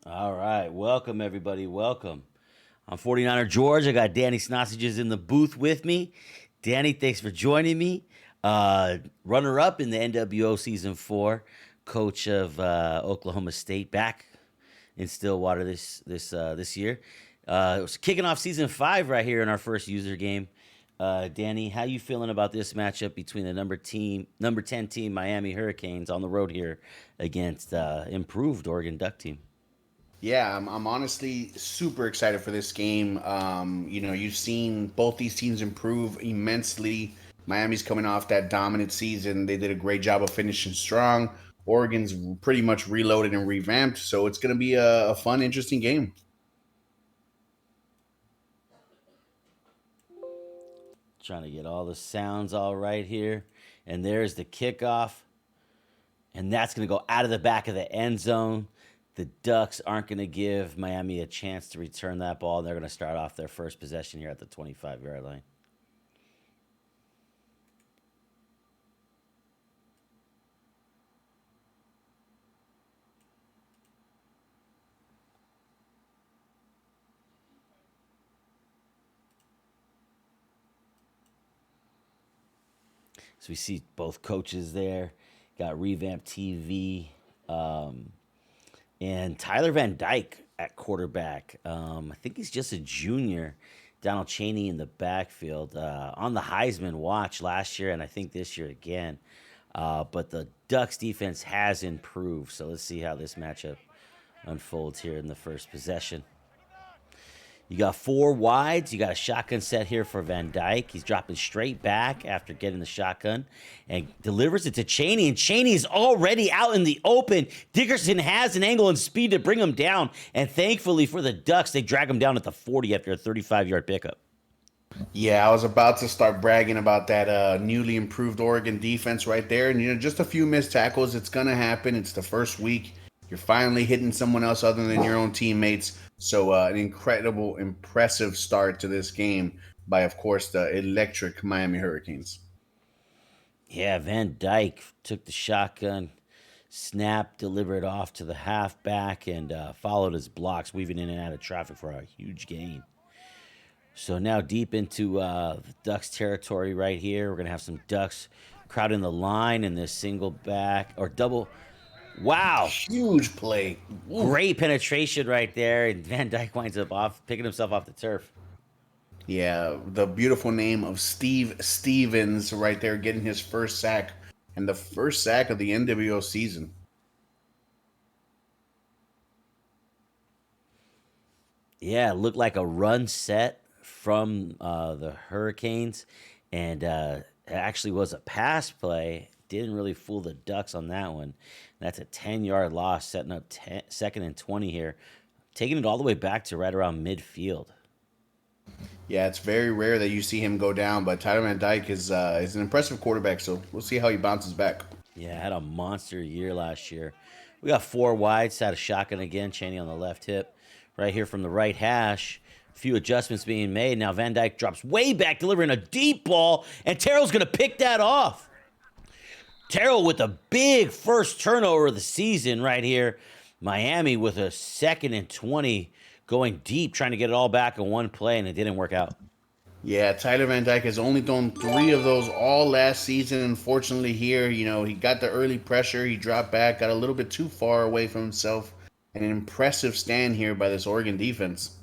All right. Welcome, everybody. Welcome. I'm 49er George. I got Danny Snossages in the booth with me. Danny, thanks for joining me. Runner up in the NWO Season 4, coach of Oklahoma State, back in Stillwater this year. It was kicking off Season 5 right here in our first user game. Danny, how you feeling about this matchup between the number 10 team Miami Hurricanes on the road here against improved Oregon Duck team? Yeah, I'm honestly super excited for this game. You've seen both these teams improve immensely. Miami's coming off that dominant season. They did a great job of finishing strong. Oregon's pretty much reloaded and revamped, so it's going to be a fun, interesting game. Trying to get all the sounds all right here. And there's the kickoff. And that's going to go out of the back of the end zone. The Ducks aren't going to give Miami a chance to return that ball. They're going to start off their first possession here at the 25-yard line. So we see both coaches there. Got revamped TV. And Tyler Van Dyke at quarterback. I think he's just a junior. Donald Cheney in the backfield. On the Heisman watch last year, and I think this year again. But the Ducks defense has improved. So let's see how this matchup unfolds here in the first possession. You got four wides. You got a shotgun set here for Van Dyke. He's dropping straight back after getting the shotgun and delivers it to Cheney. And Cheney's already out in the open. Dickerson has an angle and speed to bring him down. And thankfully for the Ducks, they drag him down at the 40 after a 35-yard pickup. Yeah, I was about to start bragging about that newly improved Oregon defense right there. And, just a few missed tackles. It's going to happen. It's the first week. You're finally hitting someone else other than your own teammates. So an incredible, impressive start to this game by, of course, the electric Miami Hurricanes. Yeah, Van Dyke took the shotgun, snap, delivered off to the halfback, and followed his blocks, weaving in and out of traffic for a huge gain. So now deep into the Ducks territory right here. We're going to have some Ducks crowding the line in this single back or double. Wow. Huge play. Ooh. Great penetration right there. And Van Dyke winds up picking himself off the turf. Yeah, the beautiful name of Steve Stevens right there getting his first sack and the first sack of the NWO season. Yeah, it looked like a run set from the Hurricanes. And it actually was a pass play. Didn't really fool the Ducks on that one. That's a 10-yard loss, setting up second and 20 here. Taking it all the way back to right around midfield. Yeah, it's very rare that you see him go down, but Tyler Van Dyke is an impressive quarterback, so we'll see how he bounces back. Yeah, had a monster year last year. We got four wides, had a shotgun again, Cheney on the left hip. Right here from the right hash. A few adjustments being made. Now Van Dyke drops way back, delivering a deep ball, and Terrell's going to pick that off. Terrell with a big first turnover of the season right here. Miami with a second and 20 going deep, trying to get it all back in one play, and it didn't work out. Yeah, Tyler Van Dyke has only thrown three of those all last season. Unfortunately, here, he got the early pressure. He dropped back, got a little bit too far away from himself. An impressive stand here by this Oregon defense.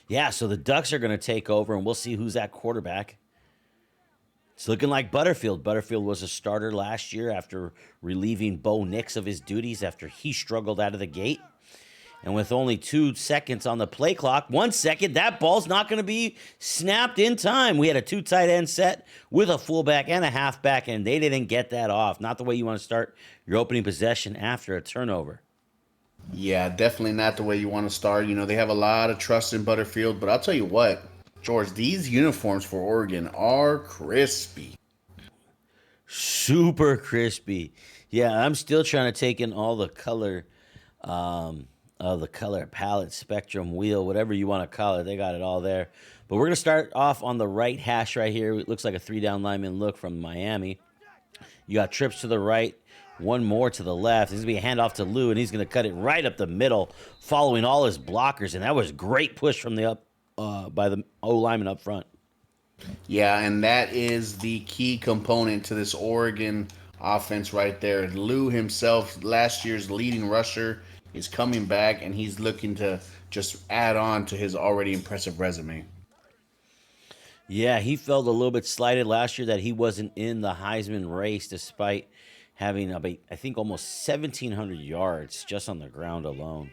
Yeah, so the Ducks are going to take over, and we'll see who's at quarterback. It's looking like Butterfield. Butterfield was a starter last year after relieving Bo Nix of his duties after he struggled out of the gate. And with only 2 seconds on the play clock, 1 second, that ball's not going to be snapped in time. We had a 2 tight end set with a fullback and a halfback, and they didn't get that off. Not the way you want to start your opening possession after a turnover. Yeah, definitely not the way you want to start. They have a lot of trust in Butterfield, but I'll tell you what, George, these uniforms for Oregon are crispy. Super crispy. Yeah, I'm still trying to take in all the color of the color palette, spectrum, wheel, whatever you want to call it. They got it all there. But we're going to start off on the right hash right here. It looks like a 3-down lineman look from Miami. You got trips to the right One more to the left. This is going to be a handoff to Lou, and he's going to cut it right up the middle, following all his blockers. And that was great push from the by the O lineman up front. Yeah, and that is the key component to this Oregon offense right there. Lou himself, last year's leading rusher, is coming back, and he's looking to just add on to his already impressive resume. Yeah, he felt a little bit slighted last year that he wasn't in the Heisman race despite having, I think, almost 1,700 yards just on the ground alone.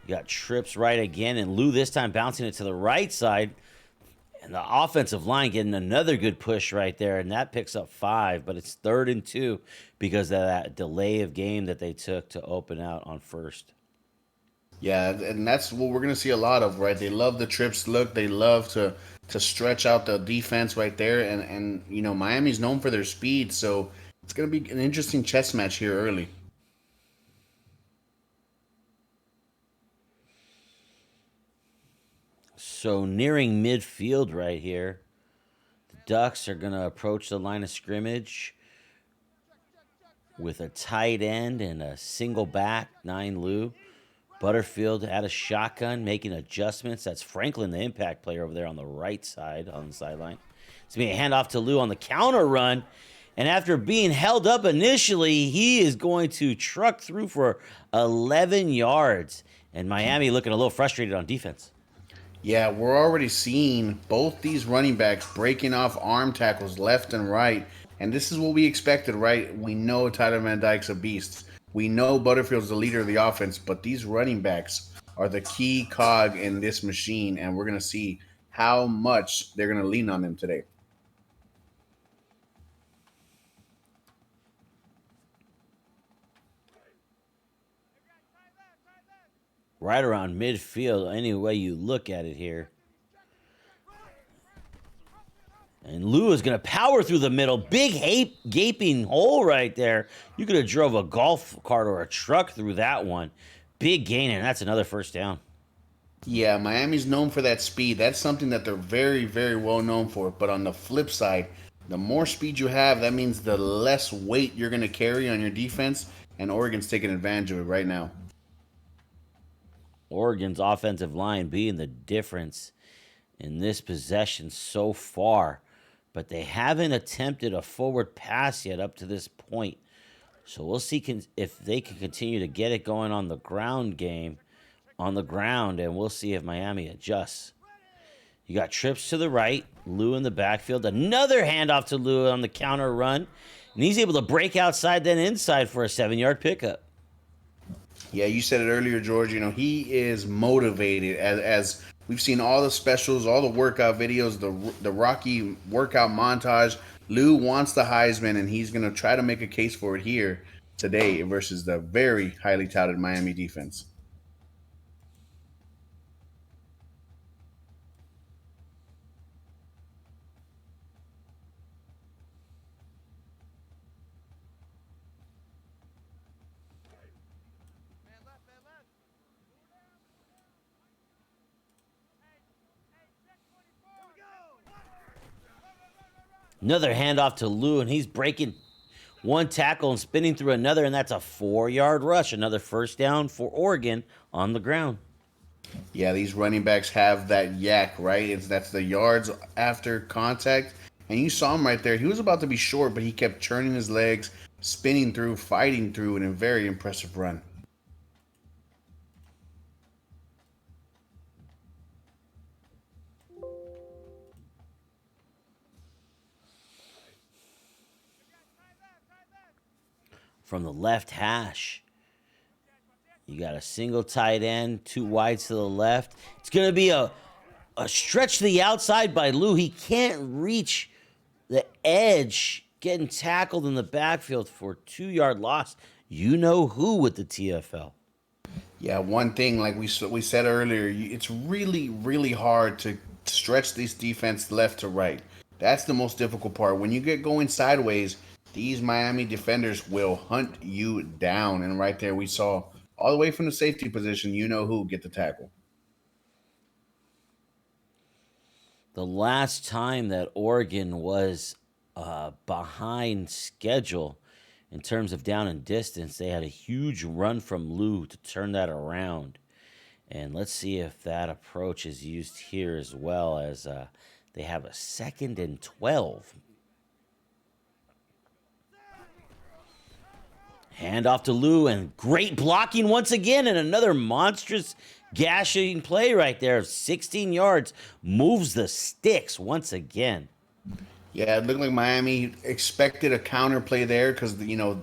You got trips right again, and Lou this time bouncing it to the right side. And the offensive line getting another good push right there, and that picks up 5, but it's 3rd and 2 because of that delay of game that they took to open out on first. Yeah, and that's what we're gonna see a lot of, right? They love the trips look. They love to stretch out the defense right there, and you know Miami's known for their speed, so it's gonna be an interesting chess match here early. So nearing midfield right here, the Ducks are going to approach the line of scrimmage with a tight end and a single back, 9 Lou. Butterfield had a shotgun, making adjustments. That's Franklin, the impact player over there on the right side, on the sideline. It's going to be a handoff to Lou on the counter run. And after being held up initially, he is going to truck through for 11 yards. And Miami looking a little frustrated on defense. Yeah, we're already seeing both these running backs breaking off arm tackles left and right. And this is what we expected, right? We know Tyler Van Dyke's a beast. We know Butterfield's the leader of the offense, but these running backs are the key cog in this machine, and we're going to see how much they're going to lean on them today. Right around midfield, any way you look at it here. And Lou is going to power through the middle. Big gaping hole right there. You could have drove a golf cart or a truck through that one. Big gain, and that's another first down. Yeah, Miami's known for that speed. That's something that they're very, very well known for. But on the flip side, the more speed you have, that means the less weight you're going to carry on your defense. And Oregon's taking advantage of it right now. Oregon's offensive line being the difference in this possession so far. But they haven't attempted a forward pass yet up to this point. So we'll see if they can continue to get it going on the ground game, on the ground, and we'll see if Miami adjusts. You got trips to the right, Lou in the backfield, another handoff to Lou on the counter run, and he's able to break outside then inside for a 7-yard pickup. Yeah, you said it earlier, George. You know, he is motivated as we've seen all the specials, all the workout videos, the Rocky workout montage. Lou wants the Heisman, and he's going to try to make a case for it here today versus the very highly touted Miami defense. Another handoff to Lou, and he's breaking one tackle and spinning through another, and that's a 4-yard rush. Another first down for Oregon on the ground. Yeah, these running backs have that yak, right? That's the yards after contact. And you saw him right there. He was about to be short, but he kept churning his legs, spinning through, fighting through in a very impressive run. From the left hash, you got a single tight end, 2 wides to the left. It's going to be a stretch to the outside by Lou. He can't reach the edge, getting tackled in the backfield for 2-yard loss. You know who with the TFL. Yeah, one thing, like we said earlier, it's really, really hard to stretch this defense left to right. That's the most difficult part. When you get going sideways, these Miami defenders will hunt you down. And right there, we saw all the way from the safety position, you know who get the tackle. The last time that Oregon was behind schedule in terms of down and distance. They had a huge run from Lou to turn that around. And let's see if that approach is used here as well, as they have a 2nd and 12. Hand off to Lou, and great blocking once again, and another monstrous gashing play right there of 16 yards. Moves the sticks once again. Yeah, it looked like Miami expected a counter play there because,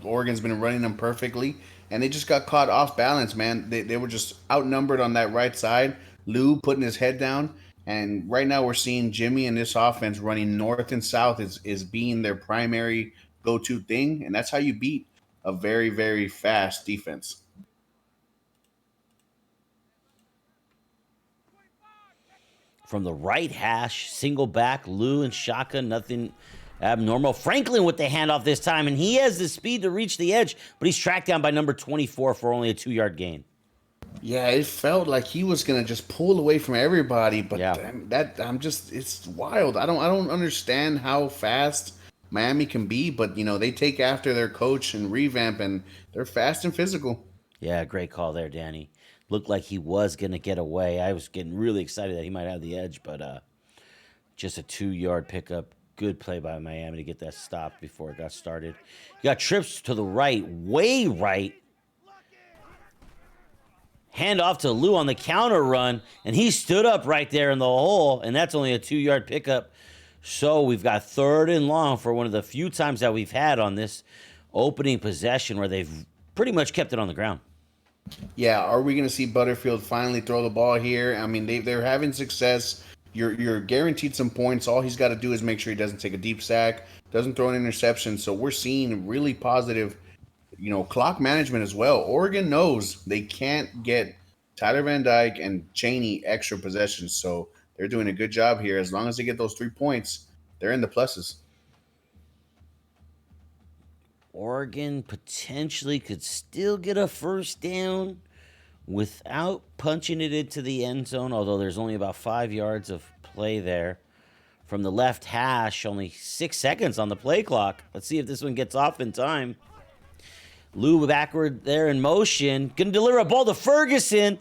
Oregon's been running them perfectly, and they just got caught off balance, man. They were just outnumbered on that right side. Lou putting his head down, and right now we're seeing Jimmy and this offense running north and south is being their primary go-to thing, and that's how you beat a very, very fast defense. From the right hash, single back, Lou and shotgun, nothing abnormal. Franklin with the handoff this time, and he has the speed to reach the edge, but he's tracked down by number 24 for only a 2-yard gain. Yeah, it felt like he was gonna just pull away from everybody, but Yeah. it's wild. I don't understand how fast Miami can be, but they take after their coach and revamp, and they're fast and physical. Yeah, great call there, Danny. Looked like he was going to get away. I was getting really excited that he might have the edge, but just a 2-yard pickup. Good play by Miami to get that stopped before it got started. You got trips to the right, way right. Hand off to Lou on the counter run, and he stood up right there in the hole, and that's only a 2-yard pickup. So we've got 3rd and long for one of the few times that we've had on this opening possession where they've pretty much kept it on the ground. Yeah, are we going to see Butterfield finally throw the ball here? I mean, they're having success. You're guaranteed some points. All he's got to do is make sure he doesn't take a deep sack, doesn't throw an interception. So we're seeing really positive, clock management as well. Oregon knows they can't get Tyler Van Dyke and Chaney extra possessions. So they're doing a good job here. As long as they get those 3 points, they're in the pluses. Oregon potentially could still get a first down without punching it into the end zone, although there's only about 5 yards of play there. From the left hash, only 6 seconds on the play clock. Let's see if this one gets off in time. Lou backward there in motion. Gonna deliver a ball to Ferguson,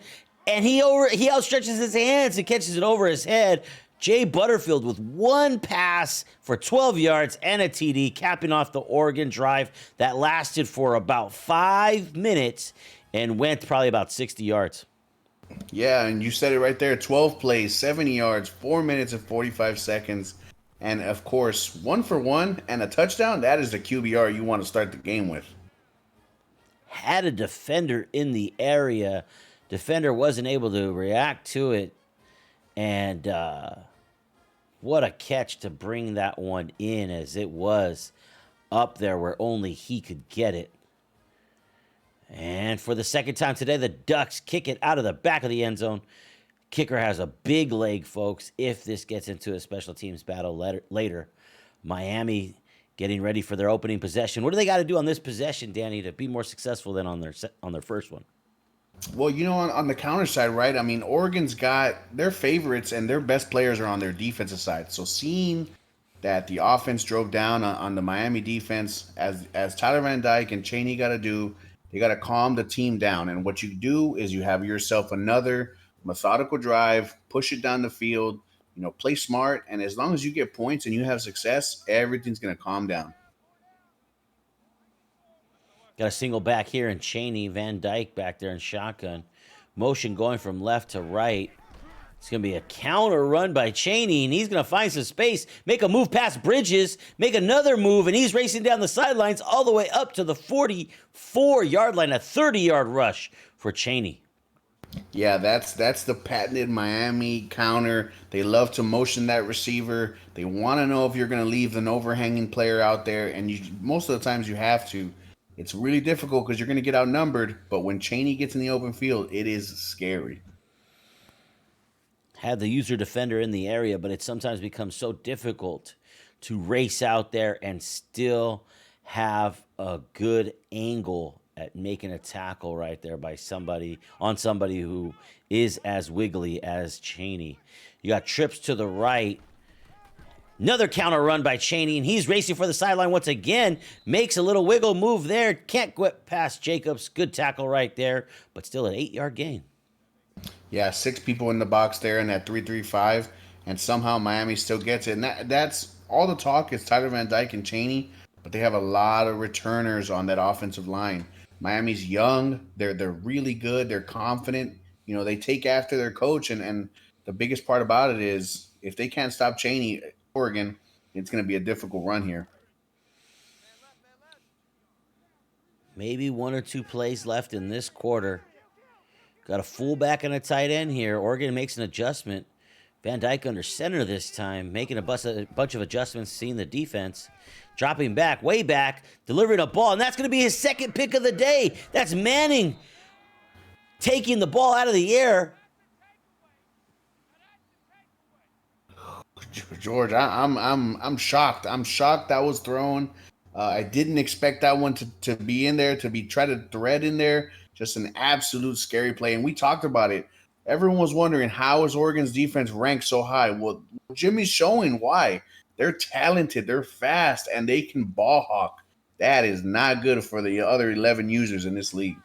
and he outstretches his hands and catches it over his head. Jay Butterfield with one pass for 12 yards and a TD, capping off the Oregon drive that lasted for about 5 minutes and went probably about 60 yards. Yeah, and you said it right there. 12 plays, 70 yards, 4 minutes and 45 seconds. And, of course, 1 for 1 and a touchdown. That is the QBR you want to start the game with. Had a defender in the area. Defender wasn't able to react to it. And what a catch to bring that one in, as it was up there where only he could get it. And for the second time today, the Ducks kick it out of the back of the end zone. Kicker has a big leg, folks, if this gets into a special teams battle later. Miami getting ready for their opening possession. What do they got to do on this possession, Danny, to be more successful than on their first one? Well, on the counter side, right? I mean, Oregon's got their favorites and their best players are on their defensive side. So seeing that the offense drove down on the Miami defense, as Tyler Van Dyke and Chaney got to do, they got to calm the team down. And what you do is you have yourself another methodical drive, push it down the field, play smart. And as long as you get points and you have success, everything's going to calm down. Got a single back here in Chaney. Van Dyke back there in shotgun. Motion going from left to right. It's going to be a counter run by Chaney, and he's going to find some space, make a move past Bridges, make another move, and he's racing down the sidelines all the way up to the 44-yard line, a 30-yard rush for Chaney. Yeah, that's the patented Miami counter. They love to motion that receiver. They want to know if you're going to leave an overhanging player out there, and most of the times you have to. It's really difficult because you're going to get outnumbered, but when Chaney gets in the open field, it is scary. Had the user defender in the area, but it sometimes becomes so difficult to race out there and still have a good angle at making a tackle right there by somebody who is as wiggly as Chaney. You got trips to the right, Another counter run by Chaney, and he's racing for the sideline once again. Makes a little wiggle move there. Can't get past Jacobs. Good tackle right there, but still an 8-yard gain. Yeah, 6 people in the box there in that 3-3-5, and somehow Miami still gets it. And that's all the talk is Tyler Van Dyke and Chaney, but they have a lot of returners on that offensive line. Miami's young. They're really good. They're confident. You know, they take after their coach, and the biggest part about it is if they can't stop Chaney, Oregon, it's going to be a difficult run here. Maybe 1 or 2 plays left in this quarter. Got a fullback and a tight end here. Oregon makes an adjustment. Van Dyke under center this time, making a bunch of adjustments, seeing the defense. Dropping back, way back, delivering a ball, and that's going to be his second pick of the day. That's Manning taking the ball out of the air. George, I'm shocked. I'm shocked that was thrown. I didn't expect that one to be in there, to be try to thread in there. Just an absolute scary play. And we talked about it. Everyone was wondering, how is Oregon's defense ranked so high? Well, Jimmy's showing why. They're talented, they're fast, and they can ball hawk. That is not good for the other 11 users in this league.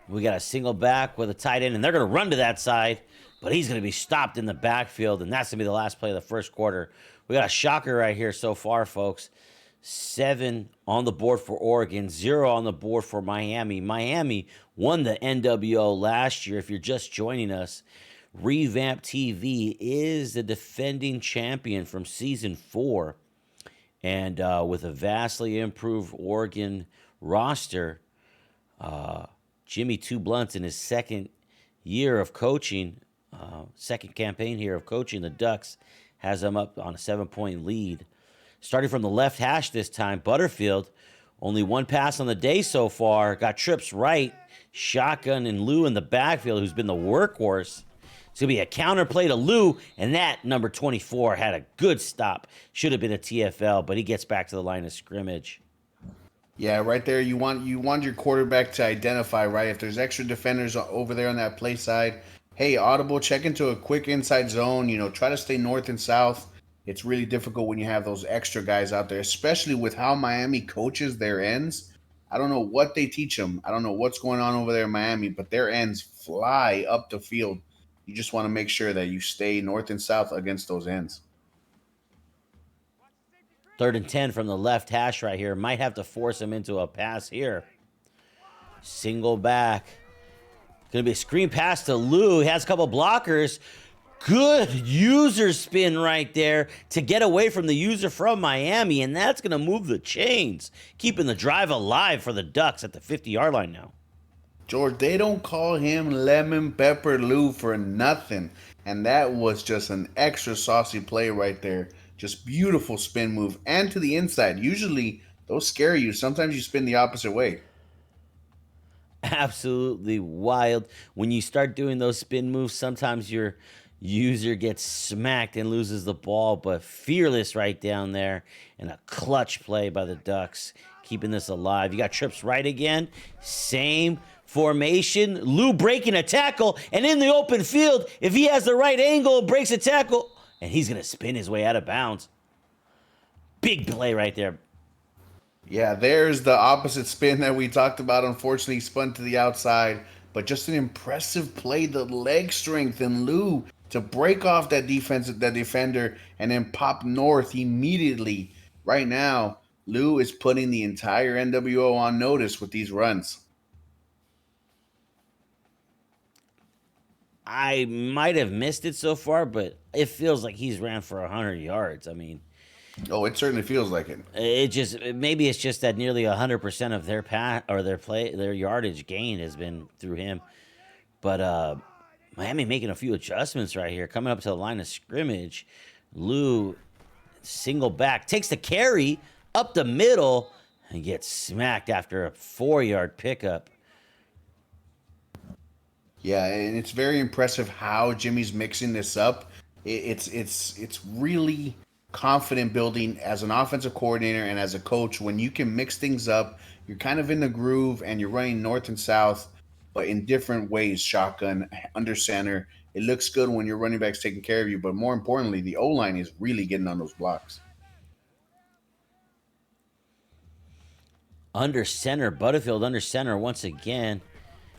We got a single back with a tight end, and they're going to run to that side, but he's going to be stopped in the backfield, and that's going to be the last play of the first quarter. We got a shocker right here so far, folks. 7 on the board for Oregon, 0 on the board for Miami. Miami won the NWO last year. If you're just joining us, Revamp TV is the defending champion from season 4. And with a vastly improved Oregon roster, Jimmy Two Blunts in his second year of coaching, second campaign here of coaching the Ducks, has them up on a 7-point lead. Starting from the left hash this time, Butterfield, only 1 pass on the day so far, got trips right, shotgun and Lou in the backfield, who's been the workhorse. It's going to be a counter play to Lou, and that number 24 had a good stop. Should have been a TFL, but he gets back to the line of scrimmage. Yeah, right there. You want your quarterback to identify, right? If there's extra defenders over there on that play side, hey, audible, check into a quick inside zone. You know, try to stay north and south. It's really difficult when you have those extra guys out there, especially with how Miami coaches their ends. I don't know what they teach them. I don't know what's going on over there in Miami, but their ends fly up the field. You just want to make sure that you stay north and south against those ends. 3rd and 10 from the left hash right here. Might have to force him into a pass here. Single back. Going to be a screen pass to Lou. He has a couple blockers. Good user spin right there to get away from the user from Miami, and that's going to move the chains, keeping the drive alive for the Ducks at the 50-yard line now. George, they don't call him Lemon Pepper Lou for nothing, and that was just an extra saucy play right there. Just beautiful spin move, and to the inside. Usually, those scare you. Sometimes you spin the opposite way. Absolutely wild. When you start doing those spin moves, sometimes your user gets smacked and loses the ball, but fearless right down there, and a clutch play by the Ducks, keeping this alive. You got trips right again. Same formation. Lou breaking a tackle, and in the open field, if he has the right angle, breaks a tackle, and he's going to spin his way out of bounds. Big play right there. Yeah, there's the opposite spin that we talked about. Unfortunately, he spun to the outside, but just an impressive play. The leg strength in Lou to break off that defender, and then pop north immediately. Right now, Lou is putting the entire NWO on notice with these runs. I might have missed it so far, but it feels like he's ran for 100 yards. I mean, oh, it certainly feels like it. Maybe it's just that nearly 100% of their yardage gain has been through him. But Miami making a few adjustments right here, coming up to the line of scrimmage. Lou, single back, takes the carry up the middle and gets smacked after a 4-yard pickup. Yeah, and it's very impressive how Jimmy's mixing this up. It's really confident building as an offensive coordinator and as a coach when you can mix things up. You're kind of in the groove and you're running north and south, but in different ways. Shotgun, under center. It looks good when your running back's taking care of you, but more importantly, the O line is really getting on those blocks. Under center, Butterfield under center once again.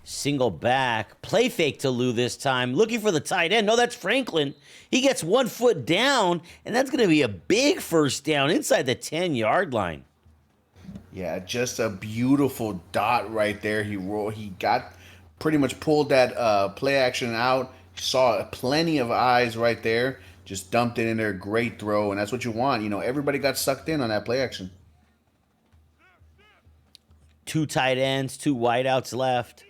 Single back. Play fake to Lou this time. Looking for the tight end. No, that's Franklin. He gets 1 foot down, and that's going to be a big first down inside the 10-yard line. Yeah, just a beautiful dot right there. He got pretty much pulled that play action out. Saw plenty of eyes right there. Just dumped it in there. Great throw, and that's what you want. Everybody got sucked in on that play action. 2 tight ends, 2 wideouts left.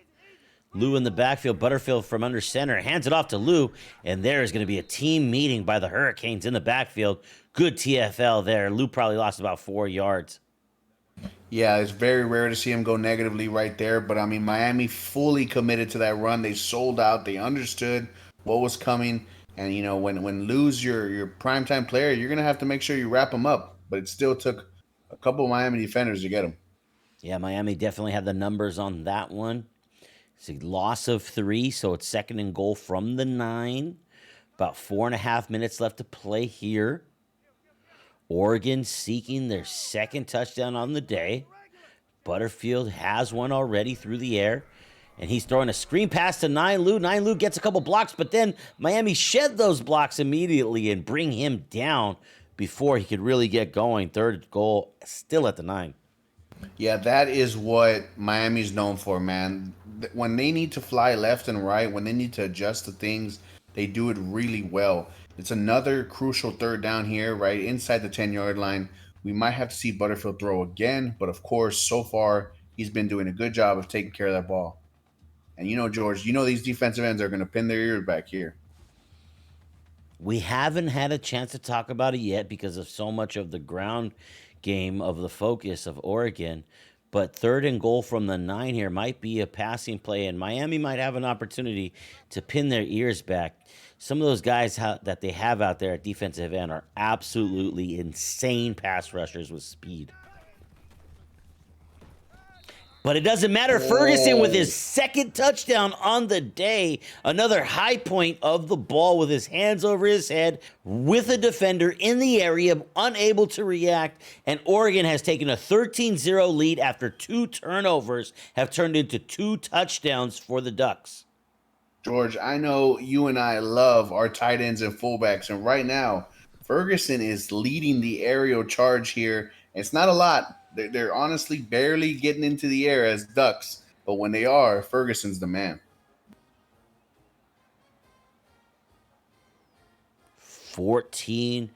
Lou in the backfield, Butterfield from under center, hands it off to Lou, and there is going to be a team meeting by the Hurricanes in the backfield. Good TFL there. Lou probably lost about 4 yards. Yeah, it's very rare to see him go negatively right there, but I mean, Miami fully committed to that run. They sold out. They understood what was coming, and when Lou's your primetime player, you're gonna have to make sure you wrap him up. But it still took a couple of Miami defenders to get him. Yeah, Miami definitely had the numbers on that one. It's a loss of 3, so it's 2nd and goal from the 9. About 4.5 minutes left to play here. Oregon seeking their 2nd touchdown on the day. Butterfield has one already through the air, and he's throwing a screen pass to Nine-Lou. Nine-Lou gets a couple blocks, but then Miami shed those blocks immediately and bring him down before he could really get going. 3rd goal still at the 9. Yeah, that is what Miami's known for, man. When they need to fly left and right, when they need to adjust the things, they do it really well. It's another crucial 3rd down here, right inside the 10-yard line. We might have to see Butterfield throw again, but of course, so far, he's been doing a good job of taking care of that ball. And George, these defensive ends are going to pin their ears back here. We haven't had a chance to talk about it yet because of so much of the ground game of the focus of Oregon, but 3rd and goal from the 9 here might be a passing play, and Miami might have an opportunity to pin their ears back. Some of those guys that they have out there at defensive end are absolutely insane pass rushers with speed. But it doesn't matter. Ferguson with his 2nd touchdown on the day. Another high point of the ball with his hands over his head with a defender in the area, unable to react. And Oregon has taken a 13-0 lead after 2 turnovers have turned into 2 touchdowns for the Ducks. George, I know you and I love our tight ends and fullbacks. And right now, Ferguson is leading the aerial charge here. It's not a lot. They're honestly barely getting into the air as Ducks, but when they are, Ferguson's the man. 14-0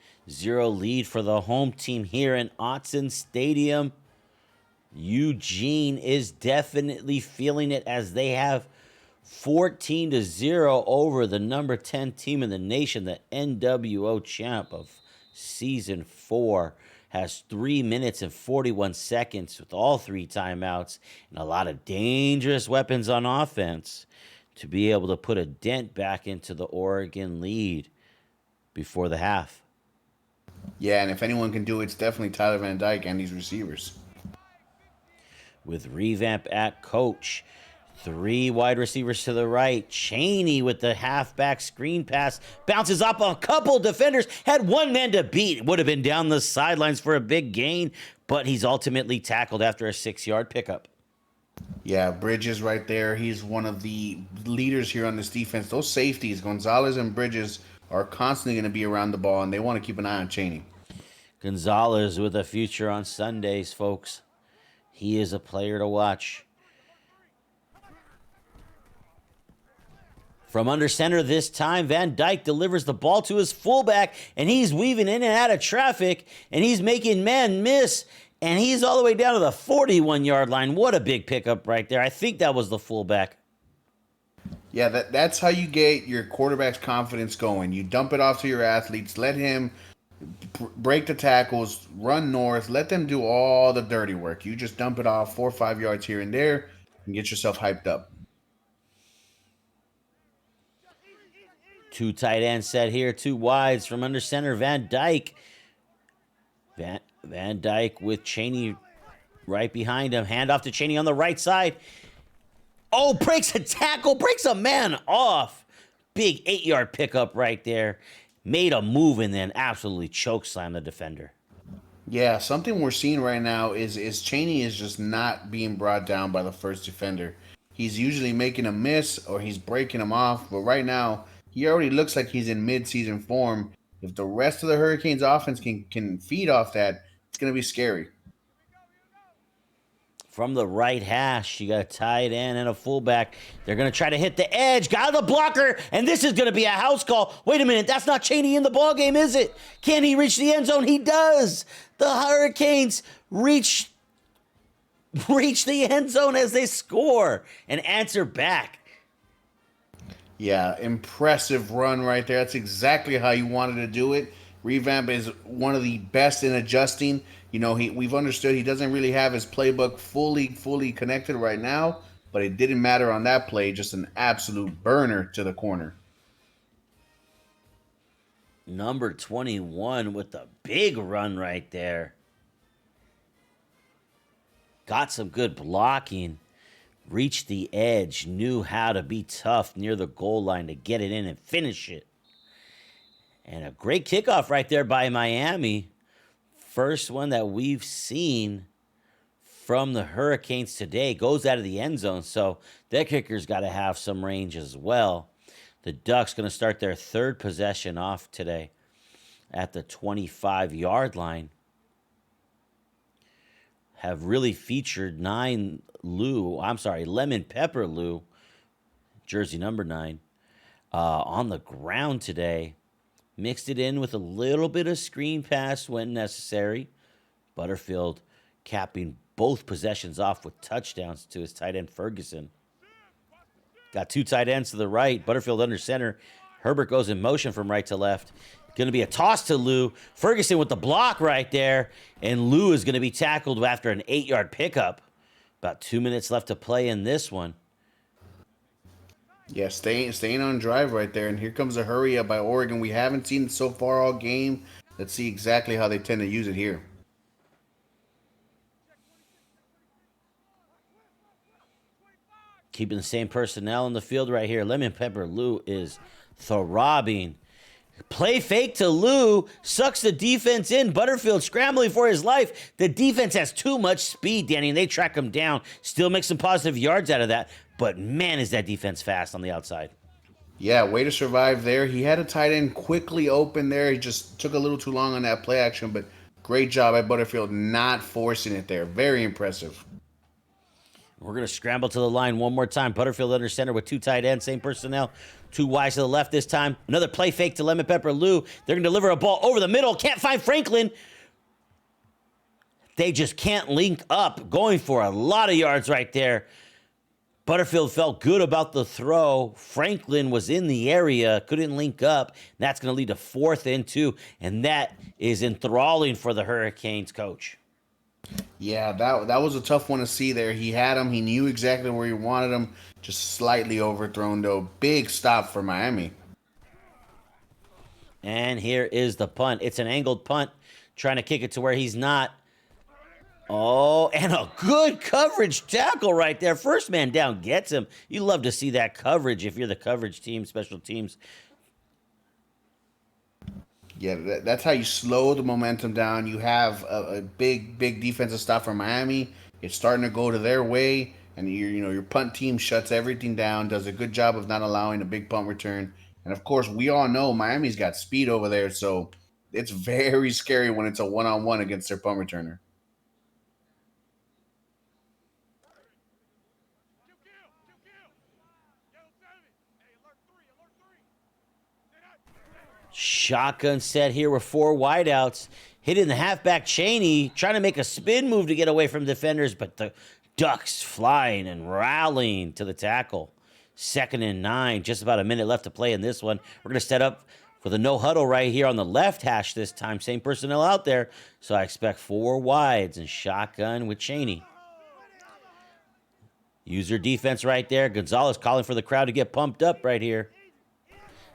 lead for the home team here in Autzen Stadium. Eugene is definitely feeling it as they have 14-0 over the number 10 team in the nation, the NWO champ of season 4. Has 3 minutes and 41 seconds with all 3 timeouts and a lot of dangerous weapons on offense to be able to put a dent back into the Oregon lead before the half. Yeah, and if anyone can do it, it's definitely Tyler Van Dyke and these receivers. With revamp at coach. 3 wide receivers to the right. Chaney with the halfback screen pass. Bounces up a couple defenders. Had 1 man to beat. Would have been down the sidelines for a big gain. But he's ultimately tackled after a 6-yard pickup. Yeah, Bridges right there. He's one of the leaders here on this defense. Those safeties, Gonzalez and Bridges, are constantly going to be around the ball, and they want to keep an eye on Chaney. Gonzalez with a future on Sundays, folks. He is a player to watch. From under center this time, Van Dyke delivers the ball to his fullback, and he's weaving in and out of traffic, and he's making men miss, and he's all the way down to the 41-yard line. What a big pickup right there. I think that was the fullback. Yeah, that's how you get your quarterback's confidence going. You dump it off to your athletes, let him break the tackles, run north, let them do all the dirty work. You just dump it off 4 or 5 yards here and there and get yourself hyped up. 2 tight ends set here, 2 wides from under center. Van Dyke. Van Dyke with Chaney right behind him. Hand off to Chaney on the right side. Oh, breaks a tackle, breaks a man off. Big 8-yard pickup right there. Made a move and then absolutely choke slammed the defender. Yeah, something we're seeing right now is Cheney is just not being brought down by the first defender. He's usually making a miss or he's breaking him off, but right now he already looks like he's in mid-season form. If the rest of the Hurricanes offense can feed off that, it's going to be scary. From the right hash, you got a tight end and a fullback. They're going to try to hit the edge. Got the blocker, and this is going to be a house call. Wait a minute, that's not Cheney in the ballgame, is it? Can he reach the end zone? He does. The Hurricanes reach the end zone as they score and answer back. Yeah, impressive run right there. That's exactly how you wanted to do it. Revamp is one of the best in adjusting. You know, we've understood he doesn't really have his playbook fully connected right now, but it didn't matter on that play. Just an absolute burner to the corner. Number 21 with the big run right there. Got some good blocking. Reached the edge. Knew how to be tough near the goal line to get it in and finish it. And a great kickoff right there by Miami. First one that we've seen from the Hurricanes today. Goes out of the end zone, so their kicker's got to have some range as well. The Ducks going to start their third possession off today at the 25-yard line. Have really featured Lemon Pepper Lou, jersey number 9, on the ground today. Mixed it in with a little bit of screen pass when necessary. Butterfield capping both possessions off with touchdowns to his tight end Ferguson. Got 2 tight ends to the right. Butterfield under center. Herbert goes in motion from right to left. Going to be a toss to Lou. Ferguson with the block right there. And Lou is going to be tackled after an 8-yard pickup. About 2 minutes left to play in this one. Yeah, staying on drive right there. And here comes a hurry up by Oregon. We haven't seen it so far all game. Let's see exactly how they tend to use it here. Keeping the same personnel in the field right here. Lemon Pepper Lou is throbbing. Play fake to Lou. Sucks the defense in. Butterfield scrambling for his life. The defense has too much speed, Danny, and they track him down. Still make some positive yards out of that. But, man, is that defense fast on the outside. Yeah, way to survive there. He had a tight end quickly open there. He just took a little too long on that play action, but great job by Butterfield not forcing it there. Very impressive. We're going to scramble to the line one more time. Butterfield under center with 2 tight ends, same personnel. 2 wides to the left this time. Another play fake to Lemon Pepper Lou. They're going to deliver a ball over the middle. Can't find Franklin. They just can't link up. Going for a lot of yards right there. Butterfield felt good about the throw. Franklin was in the area, couldn't link up. That's going to lead to 4th and 2, and that is enthralling for the Hurricanes coach. Yeah, that was a tough one to see there. He had him. He knew exactly where he wanted him. Just slightly overthrown, though. Big stop for Miami. And here is the punt. It's an angled punt, trying to kick it to where he's not. Oh, and a good coverage tackle right there. First man down gets him. You love to see that coverage if you're the coverage team, special teams. Yeah, that's how you slow the momentum down. You have a big defensive stop from Miami. It's starting to go to their way, and your punt team shuts everything down, does a good job of not allowing a big punt return. And, of course, we all know Miami's got speed over there, so it's very scary when it's a one-on-one against their punt returner. Shotgun set here with 4 wideouts. Hitting the halfback Cheney, trying to make a spin move to get away from defenders, but the Ducks flying and rallying to the tackle. 2nd and 9, just about a minute left to play in this one. We're going to set up for the no huddle right here on the left hash this time. Same personnel out there, so I expect 4 wides and shotgun with Cheney. User defense right there. Gonzalez calling for the crowd to get pumped up right here,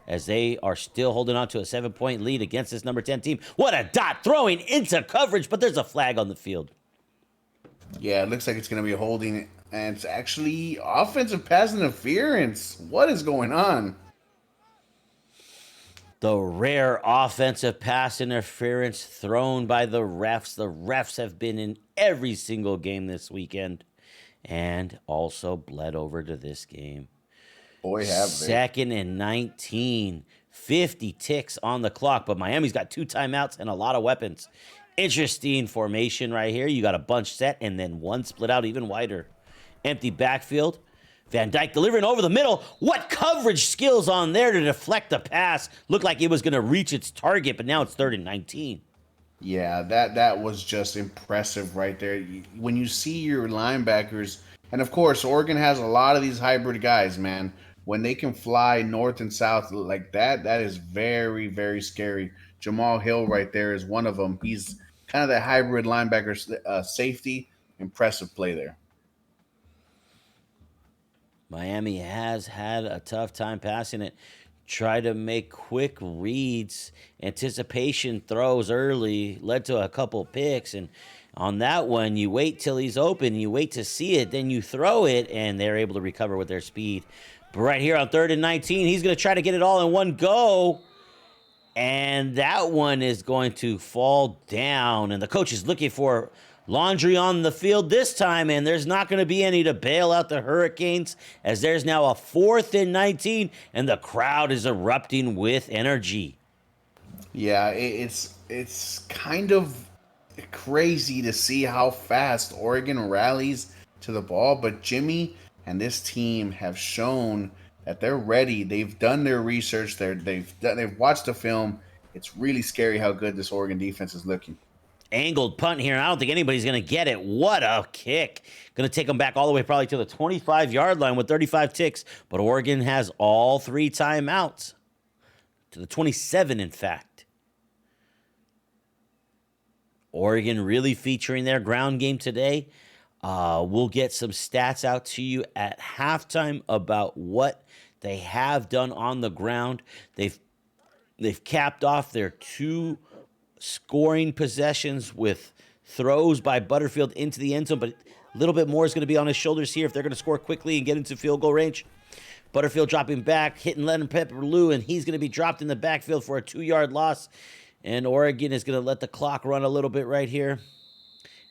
as they are still holding on to a 7-point lead against this number 10 team. What a dot, throwing into coverage, but there's a flag on the field. Yeah, it looks like it's going to be a holding and it's actually offensive pass interference. What is going on? The rare offensive pass interference thrown by the refs. The refs have been in every single game this weekend and also bled over to this game. Boy, have they. Second and 19, 50 ticks on the clock, but Miami's got 2 timeouts and a lot of weapons. Interesting formation right here. You got a bunch set and then one split out even wider. Empty backfield. Van Dyke delivering over the middle. What coverage skills on there to deflect the pass. Looked like it was going to reach its target, but now it's 3rd and 19. Yeah, that was just impressive right there. When you see your linebackers, and of course, Oregon has a lot of these hybrid guys, man. When they can fly north and south like that, that is very, very scary. Jamal Hill right there is one of them. He's kind of that hybrid linebacker safety. Impressive play there. Miami has had a tough time passing it. Try to make quick reads. Anticipation throws early led to a couple picks. And on that one, you wait till he's open. You wait to see it. Then you throw it, and they're able to recover with their speed. But right here on 3rd and 19, he's going to try to get it all in one go. And that one is going to fall down. And the coach is looking for laundry on the field this time, and there's not going to be any to bail out the Hurricanes, as there's now a 4th and 19, and the crowd is erupting with energy. Yeah, it's kind of crazy to see how fast Oregon rallies to the ball, but Jimmy and this team have shown that they're ready. They've done their research. They've watched the film. It's really scary how good this Oregon defense is looking. Angled punt here, and I don't think anybody's going to get it. What a kick. Going to take them back all the way probably to the 25-yard line with 35 ticks, but Oregon has all 3 timeouts. To the 27, in fact. Oregon really featuring their ground game today. We'll get some stats out to you at halftime about what they have done on the ground. They've capped off their 2 scoring possessions with throws by Butterfield into the end zone, but a little bit more is going to be on his shoulders here if they're going to score quickly and get into field goal range. Butterfield dropping back, hitting Leonard Pepperlou, and he's going to be dropped in the backfield for a 2-yard loss. And Oregon is going to let the clock run a little bit right here.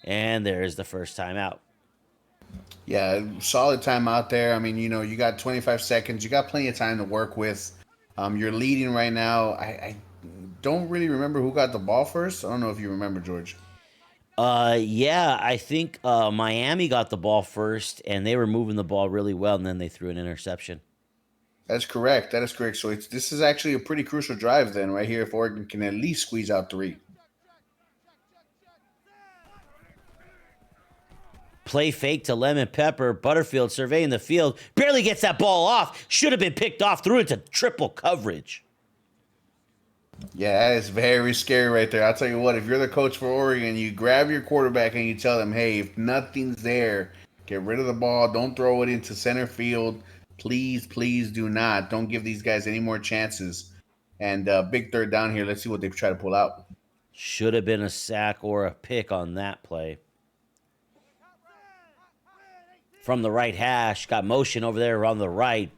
And there's the first timeout. Yeah, solid time out there. I mean, you got 25 seconds. You got plenty of time to work with. You're leading right now. I don't really remember who got the ball first. I don't know if you remember, George. Yeah, I think Miami got the ball first, and they were moving the ball really well, and then they threw an interception. That's correct. That is correct. So this is actually a pretty crucial drive then right here if Oregon can at least squeeze out 3. Play fake to Lemon Pepper. Butterfield surveying the field. Barely gets that ball off. Should have been picked off. Threw into triple coverage. Yeah, that is very scary right there. I'll tell you what, if you're the coach for Oregon, you grab your quarterback and you tell them, hey, if nothing's there, get rid of the ball. Don't throw it into center field. Please, please do not. Don't give these guys any more chances. And big 3rd down here. Let's see what they try to pull out. Should have been a sack or a pick on that play. From the right hash, got motion over there on the right.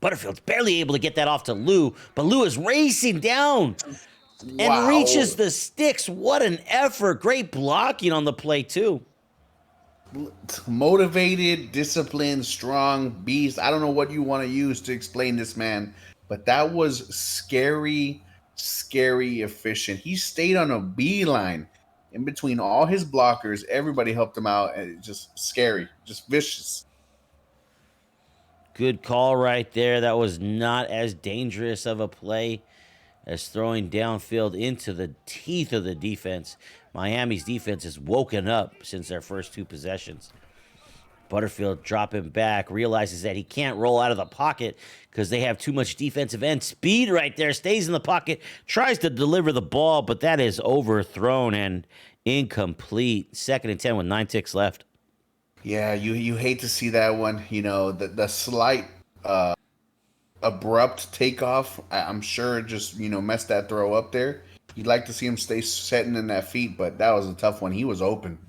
Butterfield's barely able to get that off to Lou, but Lou is racing down and reaches the sticks. What an effort. Great blocking on the play, too. Motivated, disciplined, strong beast. I don't know what you want to use to explain this man, but that was scary, scary efficient. He stayed on a beeline in between all his blockers. Everybody helped him out, and it's just scary, just vicious. Good call right there. That was not as dangerous of a play as throwing downfield into the teeth of the defense. Miami's defense has woken up since their first 2 possessions. Butterfield dropping back, realizes that he can't roll out of the pocket because they have too much defensive end speed right there. Stays in the pocket, tries to deliver the ball, but that is overthrown and incomplete. 2nd and 10 with 9 ticks left. Yeah, you hate to see that one. The slight abrupt takeoff, I'm sure just, messed that throw up there. You'd like to see him stay setting in that feet, but that was a tough one. He was open.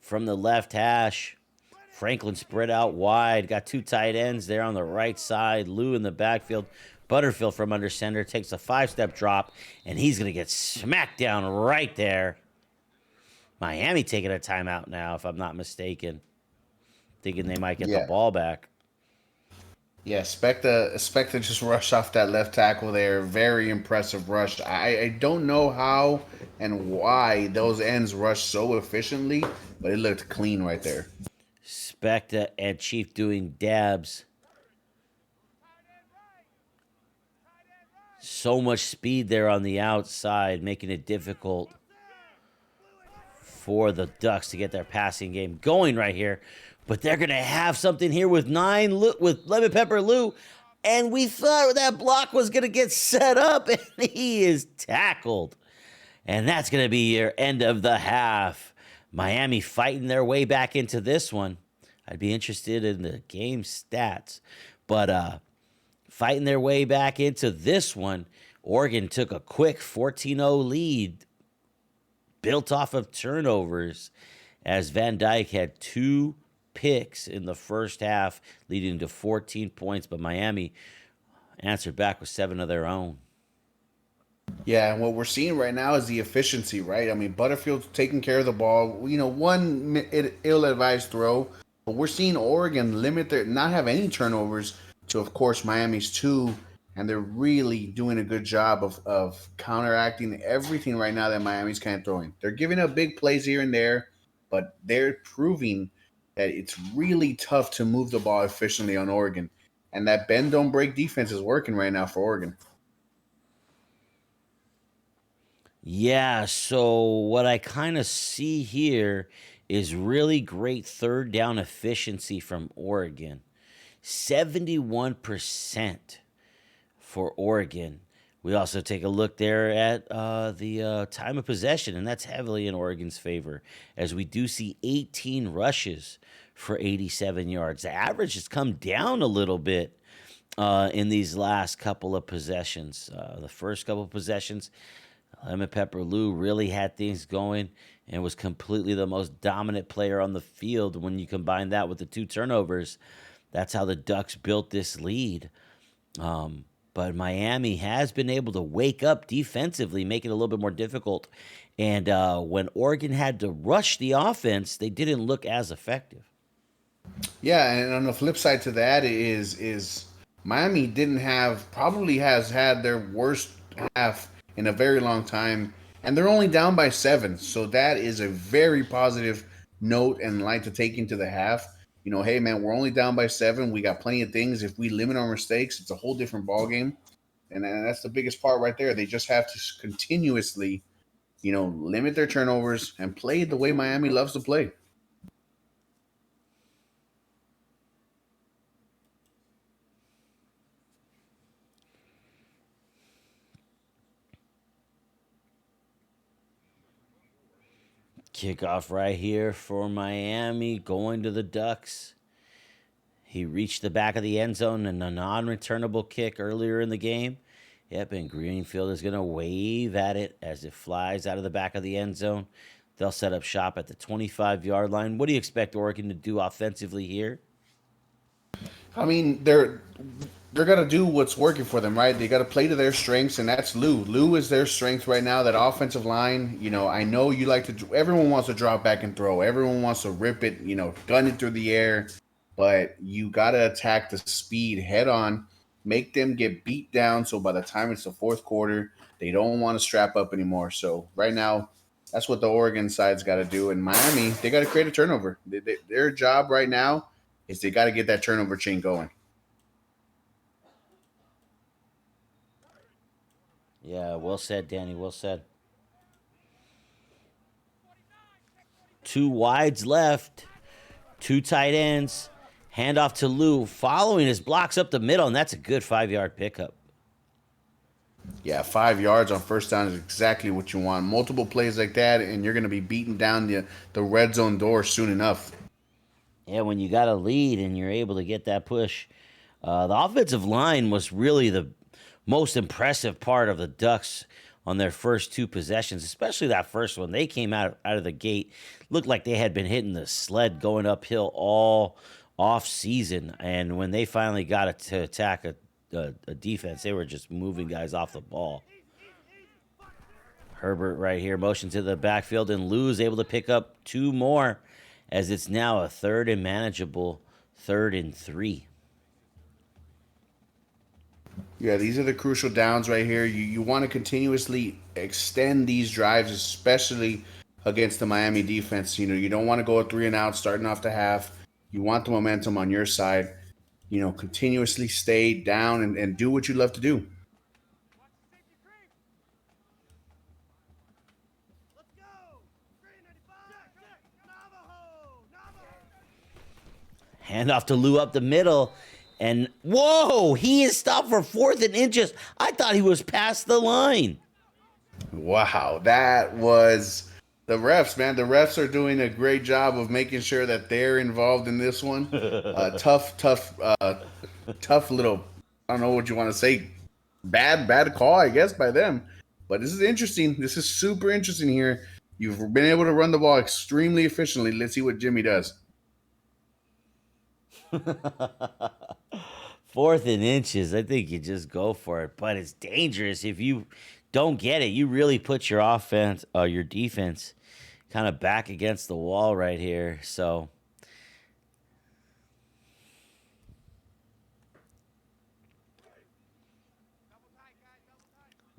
from the left hash. Franklin spread out wide. Got two tight ends there on the right side. Lou in the backfield. Butterfield from under center takes a 5-step drop, and he's going to get smacked down right there. Miami taking a timeout now, if I'm not mistaken. Thinking they might get the Yeah. ball back. Yeah, Specta just rushed off that left tackle there. Very impressive rush. I don't know how and why those ends rushed so efficiently, but it looked clean right there. Specta and Chief doing dabs. So much speed there on the outside, making it difficult for the Ducks to get their passing game going right here. But they're going to have something here with with Lemon Pepper Lou. And we thought that block was going to get set up, and he is tackled. And that's going to be your end of the half. Miami fighting their way back into this one. I'd be interested in the game stats. But fighting their way back into this one, Oregon took a quick 14-0 lead built off of turnovers as Van Dyke had 2 picks in the first half, leading to 14 points, but Miami answered back with 7 of their own. Yeah, and what we're seeing right now is the efficiency, right? I mean, Butterfield's taking care of the ball. You know, one ill-advised throw, but we're seeing Oregon not have any turnovers to, of course, Miami's 2, and they're really doing a good job of counteracting everything right now that Miami's kind of throwing. They're giving up big plays here and there, but they're proving that it's really tough to move the ball efficiently on Oregon. And that bend don't break defense is working right now for Oregon. Yeah, so what I kind of see here is really great third down efficiency from Oregon. 71% for Oregon. We also take a look there at the time of possession, and that's heavily in Oregon's favor, as we do see 18 rushes for 87 yards. The average has come down a little bit in these last couple of possessions. The first couple of possessions, Lemon Pepper Lou really had things going and was completely the most dominant player on the field. When you combine that with the 2 turnovers, that's how the Ducks built this lead. But Miami has been able to wake up defensively, make it a little bit more difficult. And when Oregon had to rush the offense, they didn't look as effective. Yeah, and on the flip side to that is Miami probably has had their worst half in a very long time, and they're only down by 7. So that is a very positive note and light to take into the half. You know, hey man, we're only down by 7. We got plenty of things. If we limit our mistakes, it's a whole different ball game. And that's the biggest part right there. They just have to continuously, limit their turnovers and play the way Miami loves to play. Kickoff right here for Miami, going to the Ducks. He reached the back of the end zone in a non-returnable kick earlier in the game. Yep, and Greenfield is going to wave at it as it flies out of the back of the end zone. They'll set up shop at the 25-yard line. What do you expect Oregon to do offensively here? I mean, they're going to do what's working for them, right? They got to play to their strengths, and that's Lou. Lou is their strength right now, that offensive line. I know you like to – everyone wants to drop back and throw. Everyone wants to rip it, gun it through the air. But you got to attack the speed head on, make them get beat down, so by the time it's the fourth quarter, they don't want to strap up anymore. So right now, that's what the Oregon side's got to do. And Miami, they got to create a turnover. Their job right now is they got to get that turnover chain going. Yeah, well said, Danny. Well said. 2 wides left, 2 tight ends. Handoff to Lou, following his blocks up the middle, and that's a good 5-yard pickup. Yeah, 5 yards on first down is exactly what you want. Multiple plays like that, and you're going to be beating down the red zone door soon enough. Yeah, when you got a lead and you're able to get that push. The offensive line was really the most impressive part of the Ducks on their first two possessions, especially that first one. They came out of the gate, looked like they had been hitting the sled going uphill all off season, and when they finally got it to attack a defense, they were just moving guys off the ball. Herbert right here, motion to the backfield, and Lou's able to pick up two more as it's now a third and manageable 3rd and 3. Yeah, these are the crucial downs right here. You want to continuously extend these drives, especially against the Miami defense. You don't want to go a 3 and out starting off the half. You want the momentum on your side. Continuously stay down and do what you love to do. Handoff to Lou up the middle. And whoa, he is stopped for 4th and inches. I thought he was past the line. Wow, that was the refs, man. The refs are doing a great job of making sure that they're involved in this one. Tough little, I don't know what you want to say, bad call, I guess, by them. But this is interesting. This is super interesting here. You've been able to run the ball extremely efficiently. Let's see what Jimmy does. 4th and inches. I think you just go for it, but it's dangerous if you don't get it. You really put your your defense, kind of back against the wall right here. So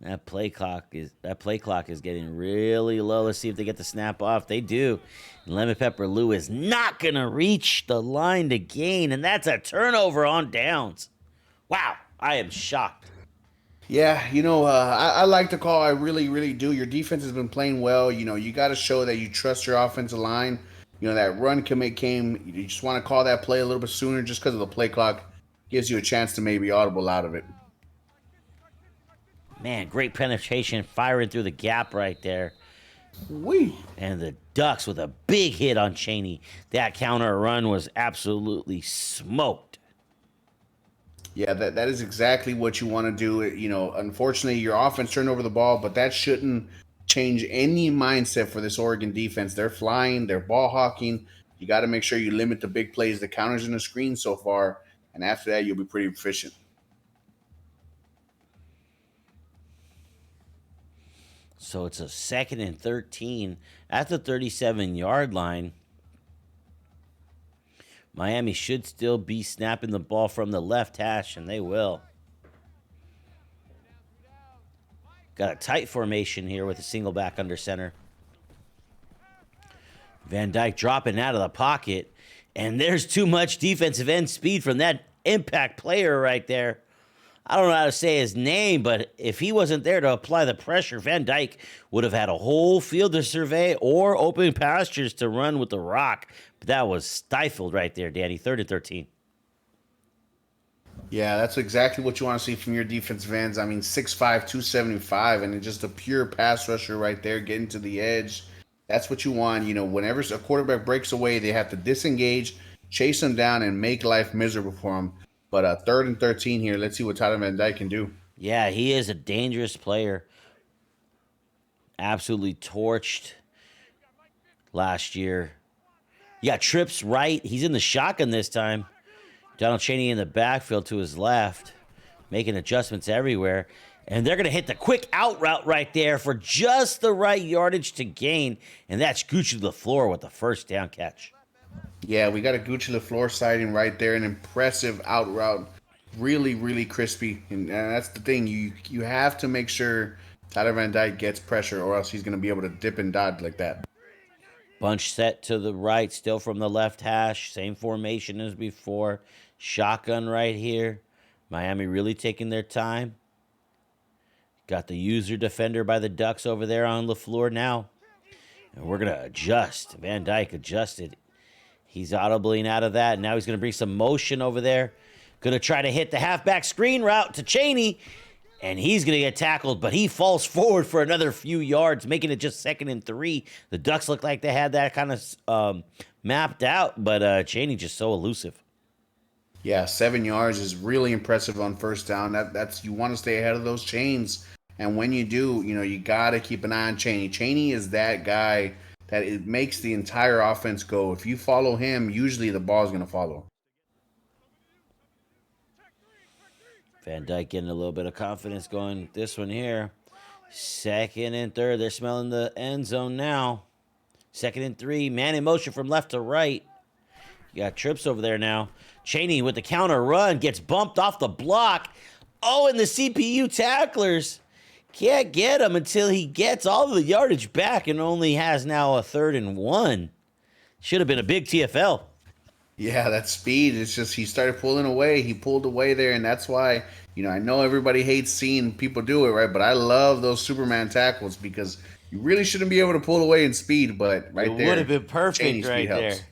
that play clock is getting really low. Let's see if they get the snap off. They do. And Lemon Pepper Lou is not gonna reach the line to gain, and that's a turnover on downs. Wow, I am shocked. Yeah, I like the call. I really, really do. Your defense has been playing well. You got to show that you trust your offensive line. That run commit came. You just want to call that play a little bit sooner just because of the play clock. Gives you a chance to maybe audible out of it. Man, great penetration, firing through the gap right there. And the Ducks with a big hit on Chaney. That counter run was absolutely smoked. Yeah, that is exactly what you want to do. Unfortunately, your offense turned over the ball, but that shouldn't change any mindset for this Oregon defense. They're flying, they're ball hawking. You got to make sure you limit the big plays, the counters in the screen so far, and after that, you'll be pretty efficient. So it's a 2nd and 13 at the 37-yard line. Miami should still be snapping the ball from the left hash, and they will. Got a tight formation here with a single back under center. Van Dyke dropping out of the pocket, and there's too much defensive end speed from that impact player right there. I don't know how to say his name, but if he wasn't there to apply the pressure, Van Dyke would have had a whole field to survey or open pastures to run with the rock. But that was stifled right there, Danny. 3rd and 13. Yeah, that's exactly what you want to see from your defensive ends. I mean, 6'5", 275, and just a pure pass rusher right there, getting to the edge. That's what you want. Whenever a quarterback breaks away, they have to disengage, chase them down, and make life miserable for them. But 3rd and 13 here. Let's see what Tyler Van Dyke can do. Yeah, he is a dangerous player. Absolutely torched last year. You got trips right. He's in the shotgun this time. Donald Chaney in the backfield to his left, making adjustments everywhere. And they're going to hit the quick out route right there for just the right yardage to gain. And that's Gucci LaFleur with the first down catch. Yeah, we got a Gucci LaFleur sighting right there. An impressive out route. Really, really crispy. And that's the thing. You have to make sure Tyler Van Dyke gets pressure or else he's going to be able to dip and dodge like that. Bunch set to the right, still from the left hash. Same formation as before. Shotgun right here. Miami really taking their time. Got the user defender by the Ducks over there on LaFleur now. And we're going to adjust. Van Dyke adjusted. He's audibling out of that. Now he's going to bring some motion over there. Going to try to hit the halfback screen route to Chaney. And he's going to get tackled, but he falls forward for another few yards, making it just 2nd and 3. The Ducks look like they had that kind of mapped out, but Chaney just so elusive. Yeah, 7 yards is really impressive on first down. That's you want to stay ahead of those chains And when you do, you got to keep an eye on Cheney. Cheney is that guy that it makes the entire offense go. If you follow him, usually the ball's going to follow. Van Dyke getting a little bit of confidence going this one here. Second and third. They're smelling the end zone now. Second and 3. Man in motion from left to right. You got trips over there now. Cheney with the counter run gets bumped off the block. Oh, and the CPU tacklers can't get him until he gets all of the yardage back and only has now a 3rd and 1. Should have been a big TFL. Yeah, that speed. It's just he started pulling away. He pulled away there, and that's why, I know everybody hates seeing people do it, right? But I love those Superman tackles because you really shouldn't be able to pull away in speed, but right It there, would have been perfect Cheney speed right helps. there.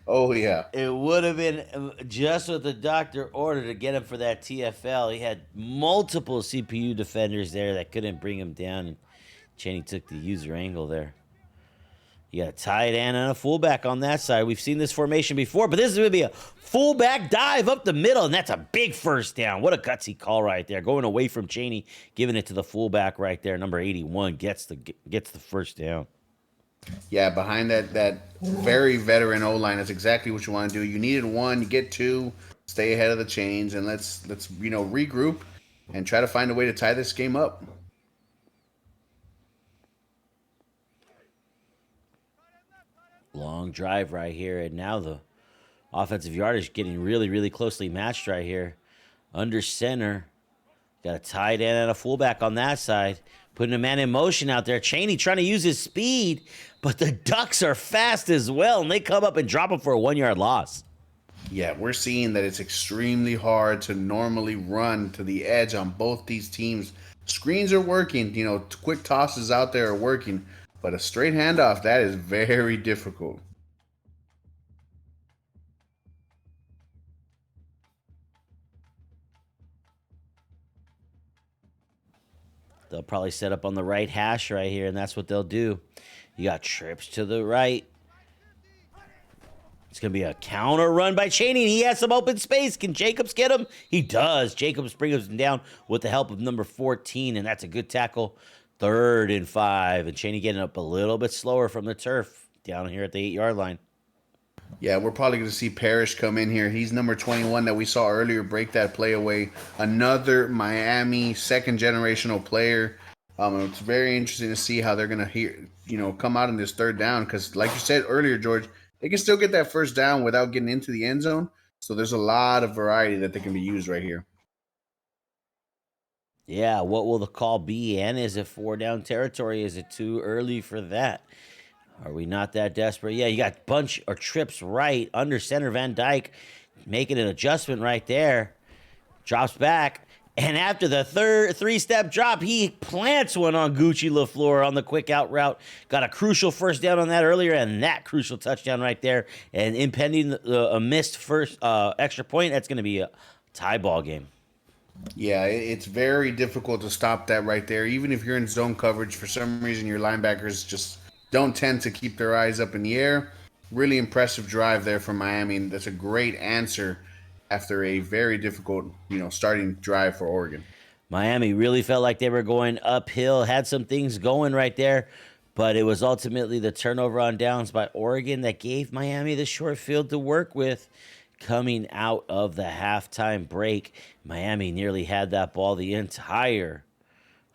Oh, yeah. It would have been just what the doctor ordered to get him for that TFL. He had multiple CPU defenders there that couldn't bring him down, and Cheney took the user angle there. You got a tight end and a fullback on that side. We've seen this formation before, but this is going to be a fullback dive up the middle, and that's a big first down. What a gutsy call right there. Going away from Cheney, giving it to the fullback right there. Number 81 gets the first down. Yeah, behind that very veteran O-line, that's exactly what you want to do. You needed one, you get two, stay ahead of the chains, and let's regroup and try to find a way to tie this game up. Long drive right here, and now the offensive yardage getting really, really closely matched right here. Under center, got a tight end and a fullback on that side. Putting a man in motion out there. Cheney trying to use his speed, but the Ducks are fast as well, and they come up and drop him for a 1-yard loss. Yeah, we're seeing that it's extremely hard to normally run to the edge on both these teams. Screens are working, quick tosses out there are working, but a straight handoff, that is very difficult. They'll probably set up on the right hash right here, and that's what they'll do. You got trips to the right. It's going to be a counter run by Cheney, and he has some open space. Can Jacobs get him? He does. Jacobs brings him down with the help of number 14, and that's a good tackle. 3rd and 5, and Cheney getting up a little bit slower from the turf down here at the 8-yard line. Yeah, we're probably going to see Parrish come in here. He's number 21 that we saw earlier break that play away. Another Miami second-generational player. It's very interesting to see how they're going to come out in this 3rd down because, like you said earlier, George, they can still get that 1st down without getting into the end zone. So there's a lot of variety that they can be used right here. Yeah, what will the call be? And is it 4-down territory? Is it too early for that? Are we not that desperate? Yeah, you got bunch or trips right under center. Van Dyke making an adjustment right there. Drops back. And after the 3-step drop, he plants one on Gucci LaFleur on the quick out route. Got a crucial 1st down on that earlier, and that crucial touchdown right there. And impending a missed first extra point, that's going to be a tie ball game. Yeah, it's very difficult to stop that right there. Even if you're in zone coverage, for some reason your linebackers just don't tend to keep their eyes up in the air. Really impressive drive there from Miami. That's a great answer after a very difficult, starting drive for Oregon. Miami really felt like they were going uphill, had some things going right there, but it was ultimately the turnover on downs by Oregon that gave Miami the short field to work with. Coming out of the halftime break, Miami nearly had that ball the entire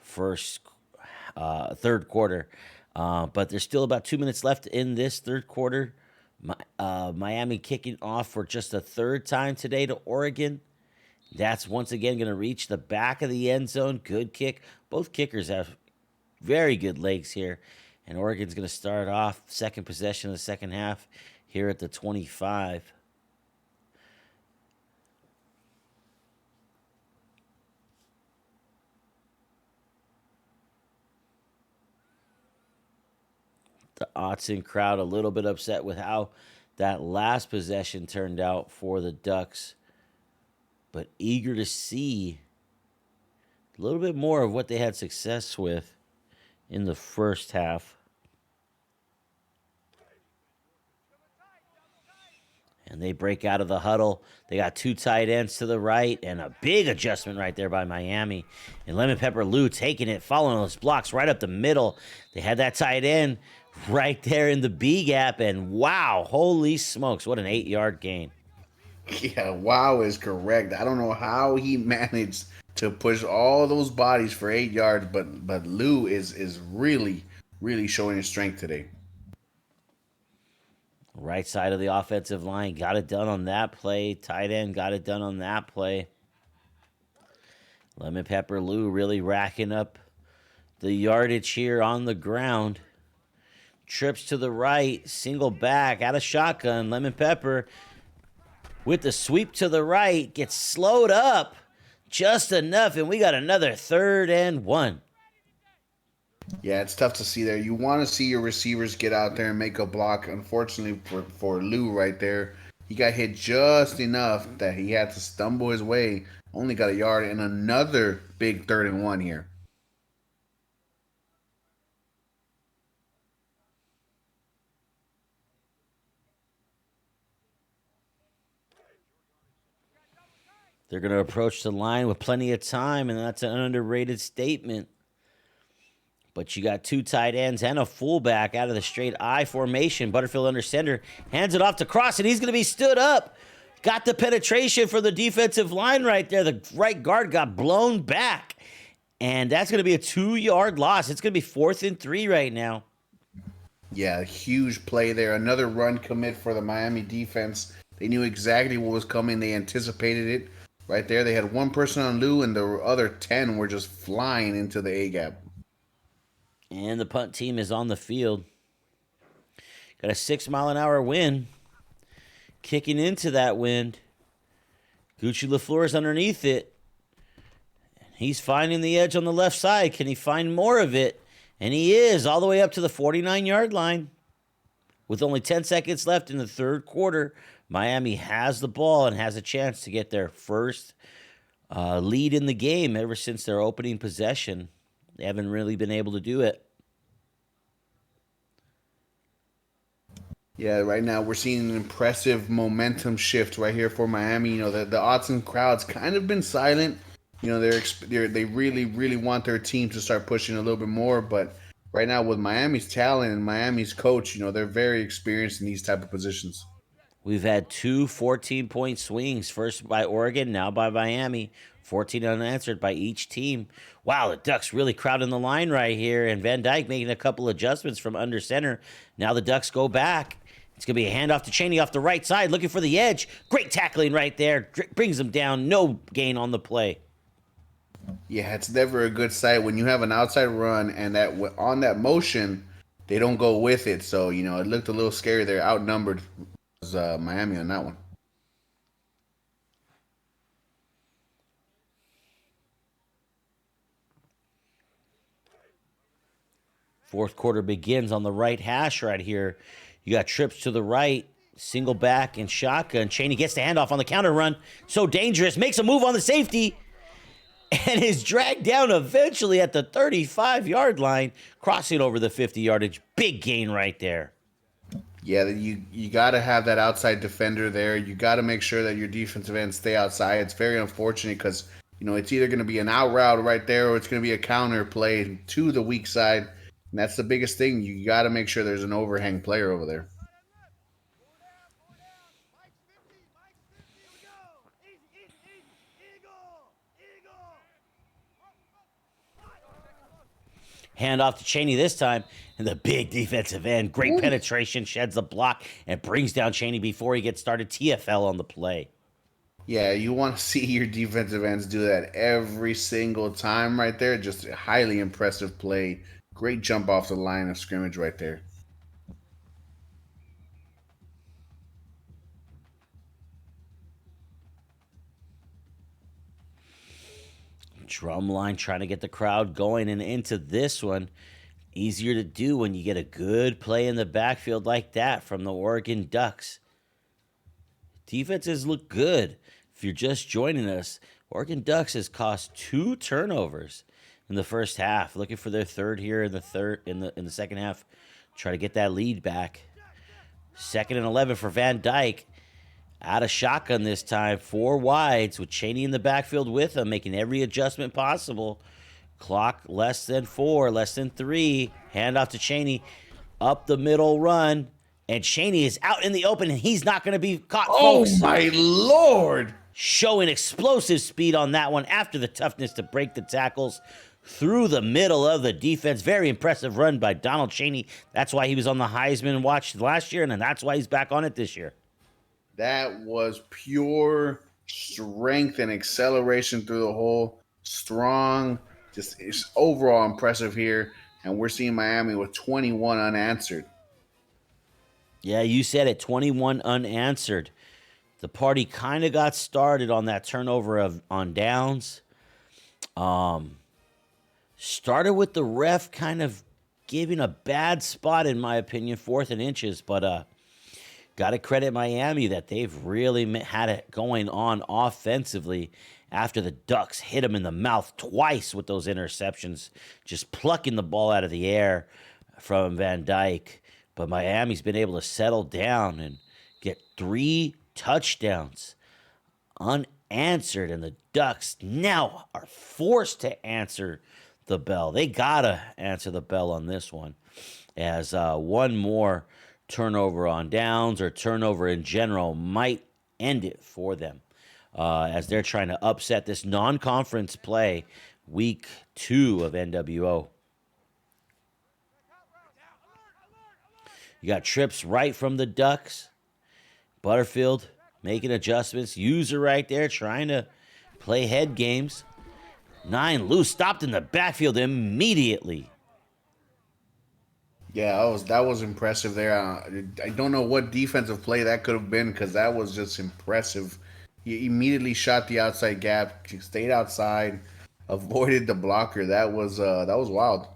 3rd quarter. But there's still about 2 minutes left in this 3rd quarter. Miami kicking off for just a 3rd time today to Oregon. That's once again going to reach the back of the end zone. Good kick. Both kickers have very good legs here. And Oregon's going to start off second possession of the second half here at the 25. The Autzen crowd a little bit upset with how that last possession turned out for the Ducks, but eager to see a little bit more of what they had success with in the first half. And they break out of the huddle. They got two tight ends to the right and a big adjustment right there by Miami. And Lemon Pepper Lou taking it, following those blocks right up the middle. They had that tight end right there in the B gap. And wow, holy smokes, what an 8-yard gain. Yeah, wow is correct. I don't know how he managed to push all those bodies for 8 yards, but Lou is really, really showing his strength today. Right side of the offensive line got it done on that play. Tight end got it done on that play. Lemon Pepper Lou really racking up the yardage here on the ground. Trips to the right, single back, out of shotgun. Lemon Pepper with the sweep to the right gets slowed up just enough, and we got another 3rd and 1. Yeah, it's tough to see there. You want to see your receivers get out there and make a block. Unfortunately for Lou right there, he got hit just enough that he had to stumble his way. Only got a yard, and another big 3rd and 1 here. They're going to approach the line with plenty of time, and that's an underrated statement. But you got two tight ends and a fullback out of the straight I formation. Butterfield under center, hands it off to Cross, and he's going to be stood up. Got the penetration for the defensive line right there. The right guard got blown back, and that's going to be a 2-yard loss. It's going to be 4th and 3 right now. Yeah, huge play there. Another run commit for the Miami defense. They knew exactly what was coming. They anticipated it right there. They had one person on Lou, and the other 10 were just flying into the A-gap. And the punt team is on the field. Got a 6-mile-an-hour wind. Kicking into that wind. Gucci LaFleur is underneath it. He's finding the edge on the left side. Can he find more of it? And he is, all the way up to the 49-yard line. With only 10 seconds left in the 3rd quarter, Miami has the ball and has a chance to get their first lead in the game ever since their opening possession. They haven't really been able to do it. Yeah, right now we're seeing an impressive momentum shift right here for Miami. You know, the Autzen crowd's kind of been silent. You know, they really, really want their team to start pushing a little bit more. But right now with Miami's talent and Miami's coach, you know, they're very experienced in these type of positions. We've had two 14-point swings, first by Oregon, now by Miami. 14 unanswered by each team. Wow, the Ducks really crowding the line right here, and Van Dyke making a couple adjustments from under center. Now the Ducks go back. It's going to be a handoff to Chaney off the right side, looking for the edge. Great tackling right there. Brings him down. No gain on the play. Yeah, it's never a good sight when you have an outside run and that on that motion, they don't go with it. So, you know, it looked a little scary there. Outnumbered was Miami on that one. Fourth quarter begins on the right hash right here. You got trips to the right, single back and shotgun. Chaney gets the handoff on the counter run. So dangerous. Makes a move on the safety and is dragged down eventually at the 35-yard line, crossing over the 50-yardage. Big gain right there. Yeah, you got to have that outside defender there. You got to make sure that your defensive ends stay outside. It's very unfortunate because, you know, it's either going to be an out route right there or it's going to be a counter play to the weak side. And that's the biggest thing. You got to make sure there's an overhang player over there. Hand off to Chaney this time, and the big defensive end. Great penetration, sheds the block, and brings down Chaney before he gets started. TFL on the play. Yeah, you want to see your defensive ends do that every single time right there. Just a highly impressive play. Great jump off the line of scrimmage right there. Drumline trying to get the crowd going and into this one. Easier to do when you get a good play in the backfield like that from the Oregon Ducks. Defenses look good. If you're just joining us, Oregon Ducks has caused 2 turnovers in the first half. Looking for their third here in the second half. Try to get that lead back. 2nd and 11 for Van Dyke. Out of shotgun this time, 4 wides with Cheney in the backfield with him, making every adjustment possible. Clock less than 4, less than 3. Hand off to Cheney. Up the middle run. And Cheney is out in the open, and he's not going to be caught, Oh, folks. my Lord. Showing explosive speed on that one after the toughness to break the tackles through the middle of the defense. Very impressive run by Donald Cheney. That's why he was on the Heisman watch last year, and then that's why he's back on it this year. That was pure strength and acceleration through the hole. Strong, just it's overall impressive here. And we're seeing Miami with 21 unanswered. Yeah, you said it, 21 unanswered. The party kind of got started on that turnover on downs. Started with the ref kind of giving a bad spot, in my opinion, 4th and inches. But got to credit Miami that they've really had it going on offensively after the Ducks hit him in the mouth twice with those interceptions, just plucking the ball out of the air from Van Dyke. But Miami's been able to settle down and get 3 touchdowns unanswered, and the Ducks now are forced to answer the bell. They got to answer the bell on this one, as one more turnover on downs or turnover in general might end it for them, as they're trying to upset this non-conference play week 2 of NWO. You got trips right from the Ducks. Butterfield making adjustments. User right there trying to play head games. 9 loose, stopped in the backfield immediately. Yeah, that was impressive there. I don't know what defensive play that could have been, because that was just impressive. He immediately shot the outside gap, stayed outside, avoided the blocker. That was wild.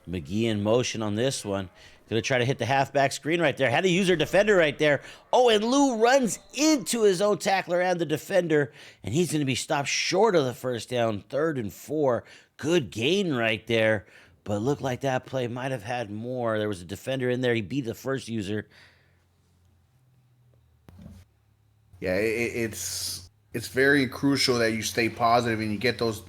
McGee in motion on this one. Gonna try to hit the halfback screen right there. Had a user defender right there. Oh, and Lou runs into his own tackler and the defender, and he's gonna be stopped short of the first down, 3rd and 4. Good gain right there, but looked like that play might have had more. There was a defender in there. He beat the first user. Yeah, it's very crucial that you stay positive and you get those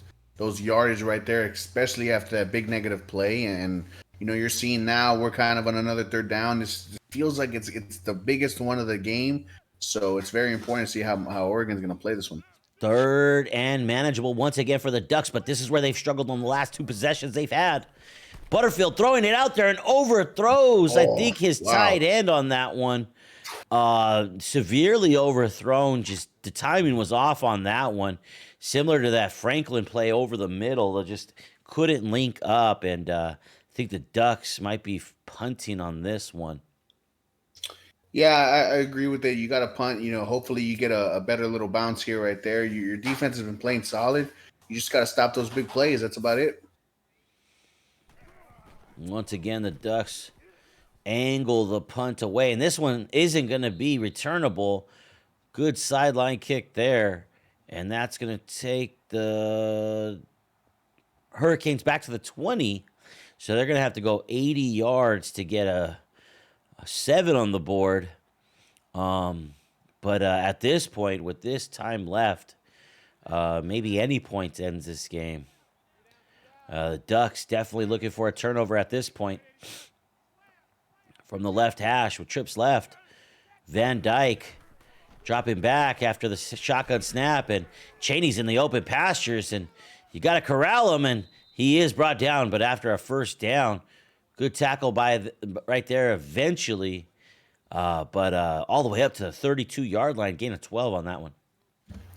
yardage right there, especially after that big negative play. And you're seeing now we're kind of on another 3rd down. This feels like it's the biggest one of the game, so it's very important to see how Oregon's going to play this one. 3rd and manageable once again for the Ducks, but this is where they've struggled on the last 2 possessions they've had. Butterfield throwing it out there and overthrows, I think, his tight end on that one. Severely overthrown. Just the timing was off on that one. Similar to that Franklin play over the middle. They just couldn't link up, and I think the Ducks might be punting on this one. Yeah, I agree with that. You got to punt. Hopefully you get a better little bounce here right there. Your defense has been playing solid. You just got to stop those big plays. That's about it. Once again, the Ducks angle the punt away, and this one isn't going to be returnable. Good sideline kick there, and that's going to take the Hurricanes back to the 20. So they're going to have to go 80 yards to get a 7 on the board. But at this point, with this time left, maybe any point ends this game. The Ducks definitely looking for a turnover at this point. From the left hash with trips left. Van Dyke dropping back after the shotgun snap, and Cheney's in the open pastures, and you got to corral him, and he is brought down, but after a first down, good tackle by right there eventually, but all the way up to the 32-yard line, gain of 12 on that one.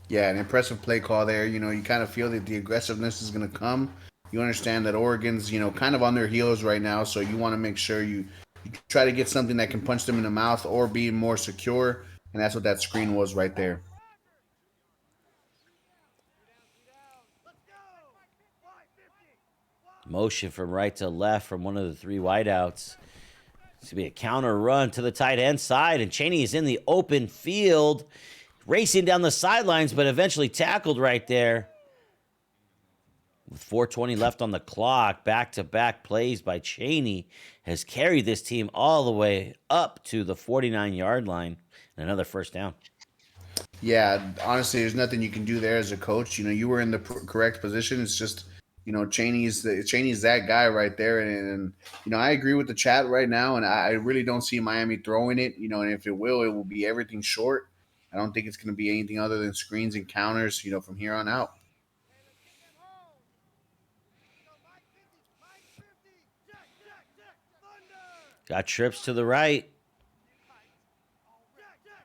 Yeah, an impressive play call there. You kind of feel that the aggressiveness is going to come. You understand that Oregon's, kind of on their heels right now, so you want to make sure you try to get something that can punch them in the mouth or be more secure, and that's what that screen was right there. Motion from right to left from one of the 3 wideouts. It's going to be a counter run to the tight end side, and Cheney is in the open field, racing down the sidelines, but eventually tackled right there. with 4:20 left on the clock, back-to-back plays by Cheney has carried this team all the way up to the 49-yard line and another first down. Yeah, honestly, there's nothing you can do there as a coach. You were in the correct position. It's just, Cheney's that guy right there. And I agree with the chat right now, and I really don't see Miami throwing it. And if it will be everything short. I don't think it's going to be anything other than screens and counters. From here on out. Got trips to the right.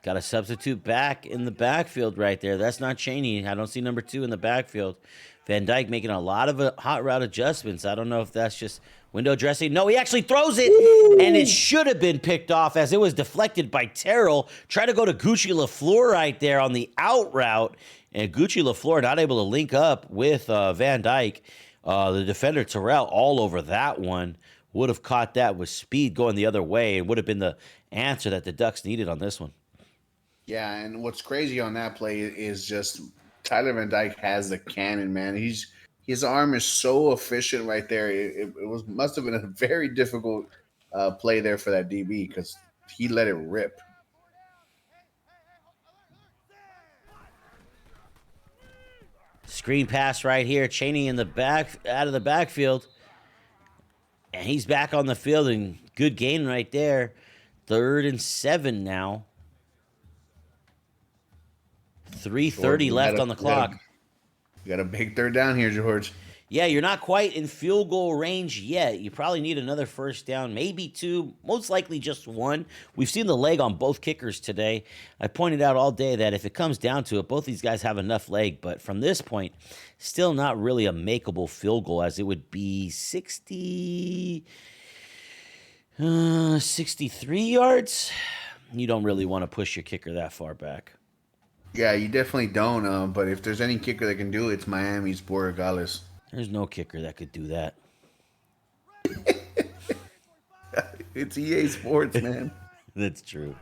Got a substitute back in the backfield right there. That's not Cheney. I don't see number 2 in the backfield. Van Dyke making a lot of hot route adjustments. I don't know if that's just window dressing. No, he actually throws it, and it should have been picked off as it was deflected by Terrell. Try to go to Gucci LaFleur right there on the out route, and Gucci LaFleur not able to link up with Van Dyke. The defender, Terrell, all over that one. Would have caught that with speed going the other way and would have been the answer that the Ducks needed on this one. Yeah, and what's crazy on that play is just Tyler Van Dyke has the cannon, man. His arm is so efficient right there. It must have been a very difficult play there for that DB because he let it rip. Screen pass right here. Cheney in the back, out of the backfield. And he's back on the field, and good gain right there. 3rd and 7 now. 3:30 left on the clock. You got a big 3rd down here, George. Yeah, you're not quite in field goal range yet. You probably need another first down, maybe 2, most likely just 1. We've seen the leg on both kickers today. I pointed out all day that if it comes down to it, both these guys have enough leg, but from this point, still not really a makeable field goal, as it would be 63 yards. You don't really want to push your kicker that far back. Yeah, you definitely don't. But if there's any kicker that can do it, it's Miami's Borregales. There's no kicker that could do that. It's EA Sports, man. That's true.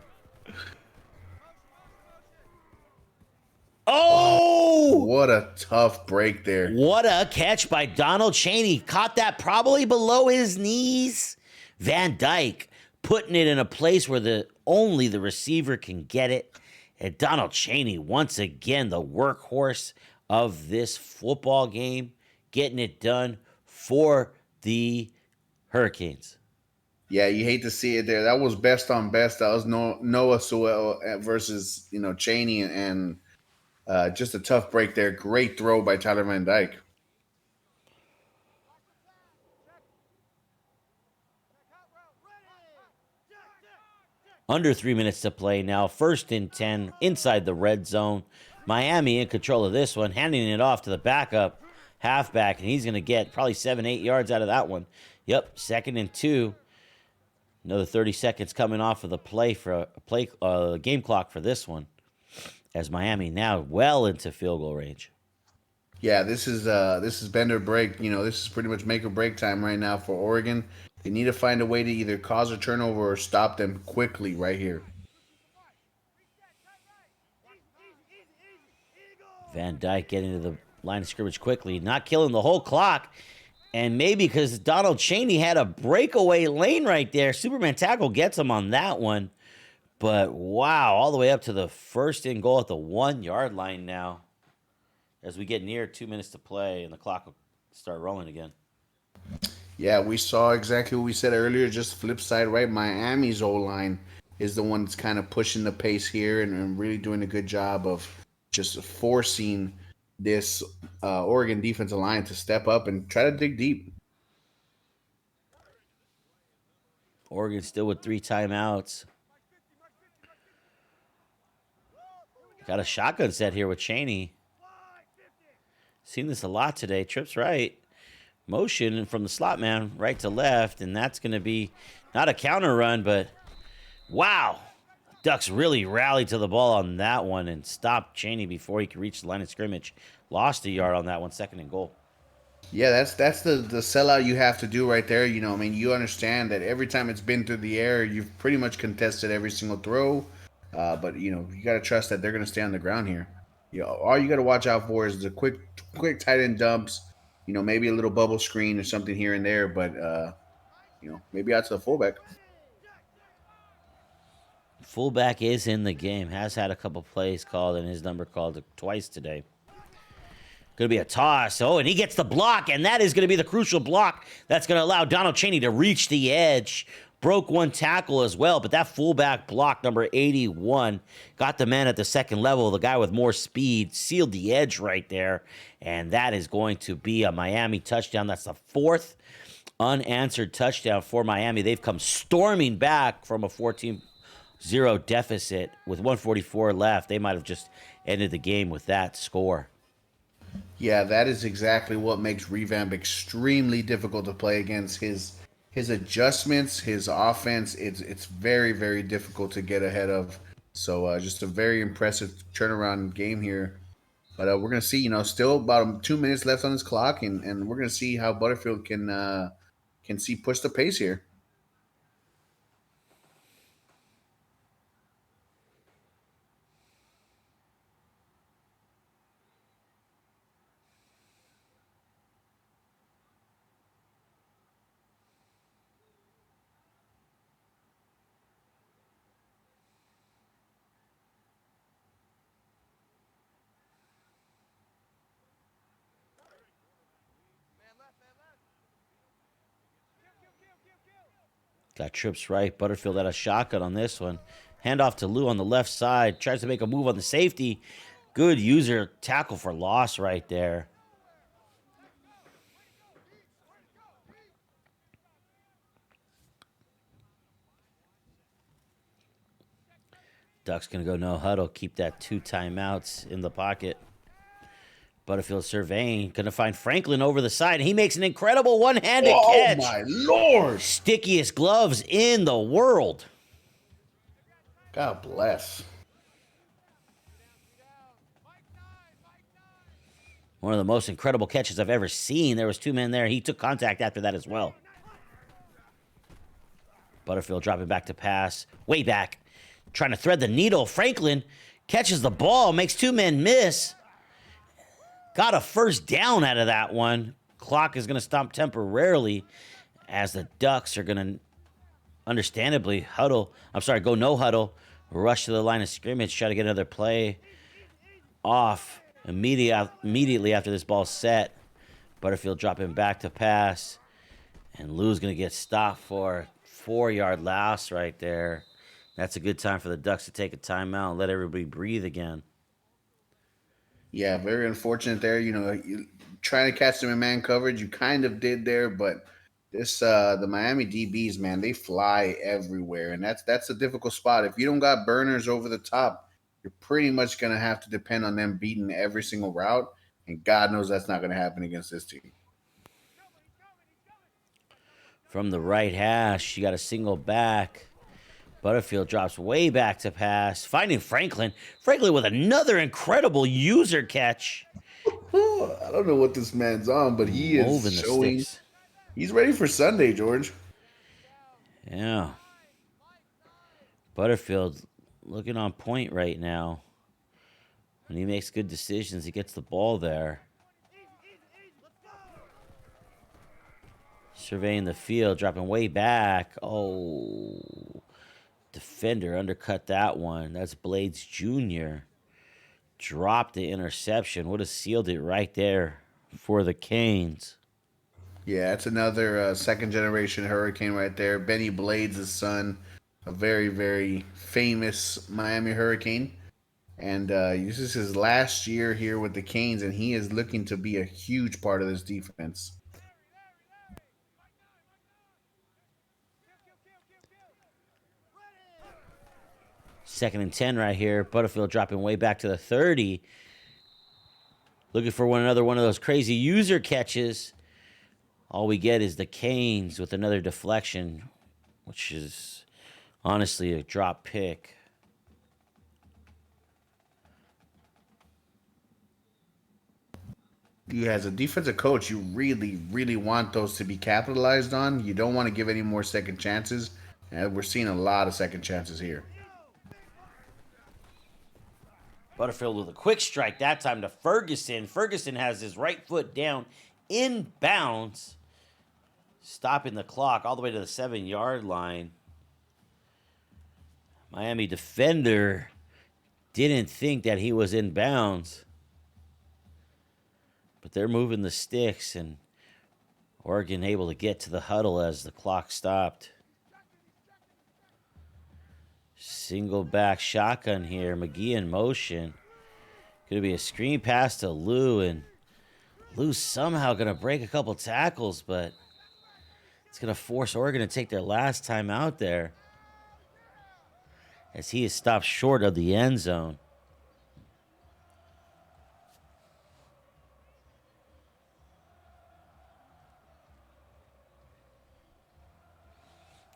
Oh! What a tough break there. What a catch by Donald Cheney. Caught that probably below his knees. Van Dyke putting it in a place where only the receiver can get it. And Donald Cheney, once again, the workhorse of this football game, getting it done for the Hurricanes. Yeah, you hate to see it there. That was best on best. That was Noah Sewell versus Cheney, and just a tough break there. Great throw by Tyler Van Dyke. Under 3 minutes to play now. 1st and 10 inside the red zone. Miami in control of this one, handing it off to the backup halfback, and he's going to get probably 7-8 yards out of that one. Yep, 2nd and 2. Another 30 seconds coming off of the game clock for this one, as Miami now well into field goal range. Yeah, this is bend or break. This is pretty much make or break time right now for Oregon. They need to find a way to either cause a turnover or stop them quickly right here. Van Dyke getting to the line of scrimmage quickly, not killing the whole clock. And maybe because Donald Cheney had a breakaway lane right there. Superman tackle gets him on that one. But wow, all the way up to the 1st and goal at the 1-yard line now. As we get near 2 minutes to play and the clock will start rolling again. Yeah, we saw exactly what we said earlier, just flip side, right? Miami's O-line is the one that's kind of pushing the pace here and really doing a good job of just forcing this Oregon defensive line to step up and try to dig deep. Oregon still with 3 timeouts. Got a shotgun set here with Cheney. Seen this a lot today. Trips right. Motion from the slot man right to left, and that's going to be not a counter run, but wow. Ducks really rallied to the ball on that one and stopped Cheney before he could reach the line of scrimmage. Lost a yard on that one, 2nd and goal. Yeah, that's the sellout you have to do right there. You understand that every time it's been through the air, you've pretty much contested every single throw. But you got to trust that they're going to stay on the ground here. All you got to watch out for is the quick tight end dumps. maybe a little bubble screen or something here and there, but maybe out to the fullback. Fullback is in the game. Has had a couple plays called and his number called twice today. Going to be a toss. Oh, and he gets the block, and that is going to be the crucial block that's going to allow Donald Chaney to reach the edge. Broke one tackle as well, but that fullback block, number 81, got the man at the second level. The guy with more speed sealed the edge right there, and that is going to be a Miami touchdown. That's the fourth unanswered touchdown for Miami. They've come storming back from a 14-0 deficit with 144 left. They might have just ended the game with that score. Yeah, that is exactly what makes Revamp extremely difficult to play against. His adjustments, his offense, it's very, very difficult to get ahead of. So just a very impressive turnaround game here. But we're gonna see, still about 2 minutes left on his clock, and we're gonna see how Butterfield can see push the pace here. Got trips right. Butterfield had a shotgun on this one. Handoff to Lou on the left side. Tries to make a move on the safety. Good user tackle for loss right there. Ducks going to go no huddle. Keep that 2 timeouts in the pocket. Butterfield surveying. Going to find Franklin over the side. He makes an incredible one-handed catch. Oh, my Lord. Stickiest gloves in the world. God bless. One of the most incredible catches I've ever seen. There was 2 men there. He took contact after that as well. Butterfield dropping back to pass. Way back. Trying to thread the needle. Franklin catches the ball. Makes 2 men miss. Got a first down out of that one. Clock is going to stop temporarily as the Ducks are going to understandably go no huddle. Rush to the line of scrimmage. Try to get another play off immediately after this ball's set. Butterfield dropping back to pass. And Lou's going to get stopped for 4-yard loss right there. That's a good time for the Ducks to take a timeout and let everybody breathe again. Yeah, very unfortunate there. You trying to catch them in man coverage, you kind of did there, but the Miami DBs, man, they fly everywhere, and that's a difficult spot. If you don't got burners over the top, you're pretty much gonna have to depend on them beating every single route, and God knows that's not gonna happen against this team. From the right hash, you got a single back. Butterfield drops way back to pass, finding Franklin. Franklin with another incredible user catch. I don't know what this man's on, but he is showing. He's ready for Sunday, George. Yeah. Butterfield looking on point right now. When he makes good decisions, he gets the ball there. Surveying the field, dropping way back. Oh. Defender undercut that one. That's Blades Jr. Dropped the interception. Would have sealed it right there for the Canes. Yeah, it's another second-generation Hurricane right there. Benny Blades' son, a very, very famous Miami Hurricane. And this is his last year here with the Canes, and he is looking to be a huge part of this defense. Second and 10 right here. Butterfield dropping way back to the 30. Looking for one of those crazy user catches. All we get is the Canes with another deflection, which is honestly a drop pick. You, as a defensive coach, you really, really want those to be capitalized on. You don't want to give any more second chances. And we're seeing a lot of second chances here. Butterfield with a quick strike that time to Ferguson. Ferguson has his right foot down inbounds, stopping the clock all the way to the 7-yard line. Miami defender didn't think that he was in bounds, but they're moving the sticks, and Oregon able to get to the huddle as the clock stopped. Single back shotgun here. McGee in motion. Going to be a screen pass to Lou, and Lou's somehow going to break a couple tackles, but it's going to force Oregon to take their last time out there as he is stopped short of the end zone.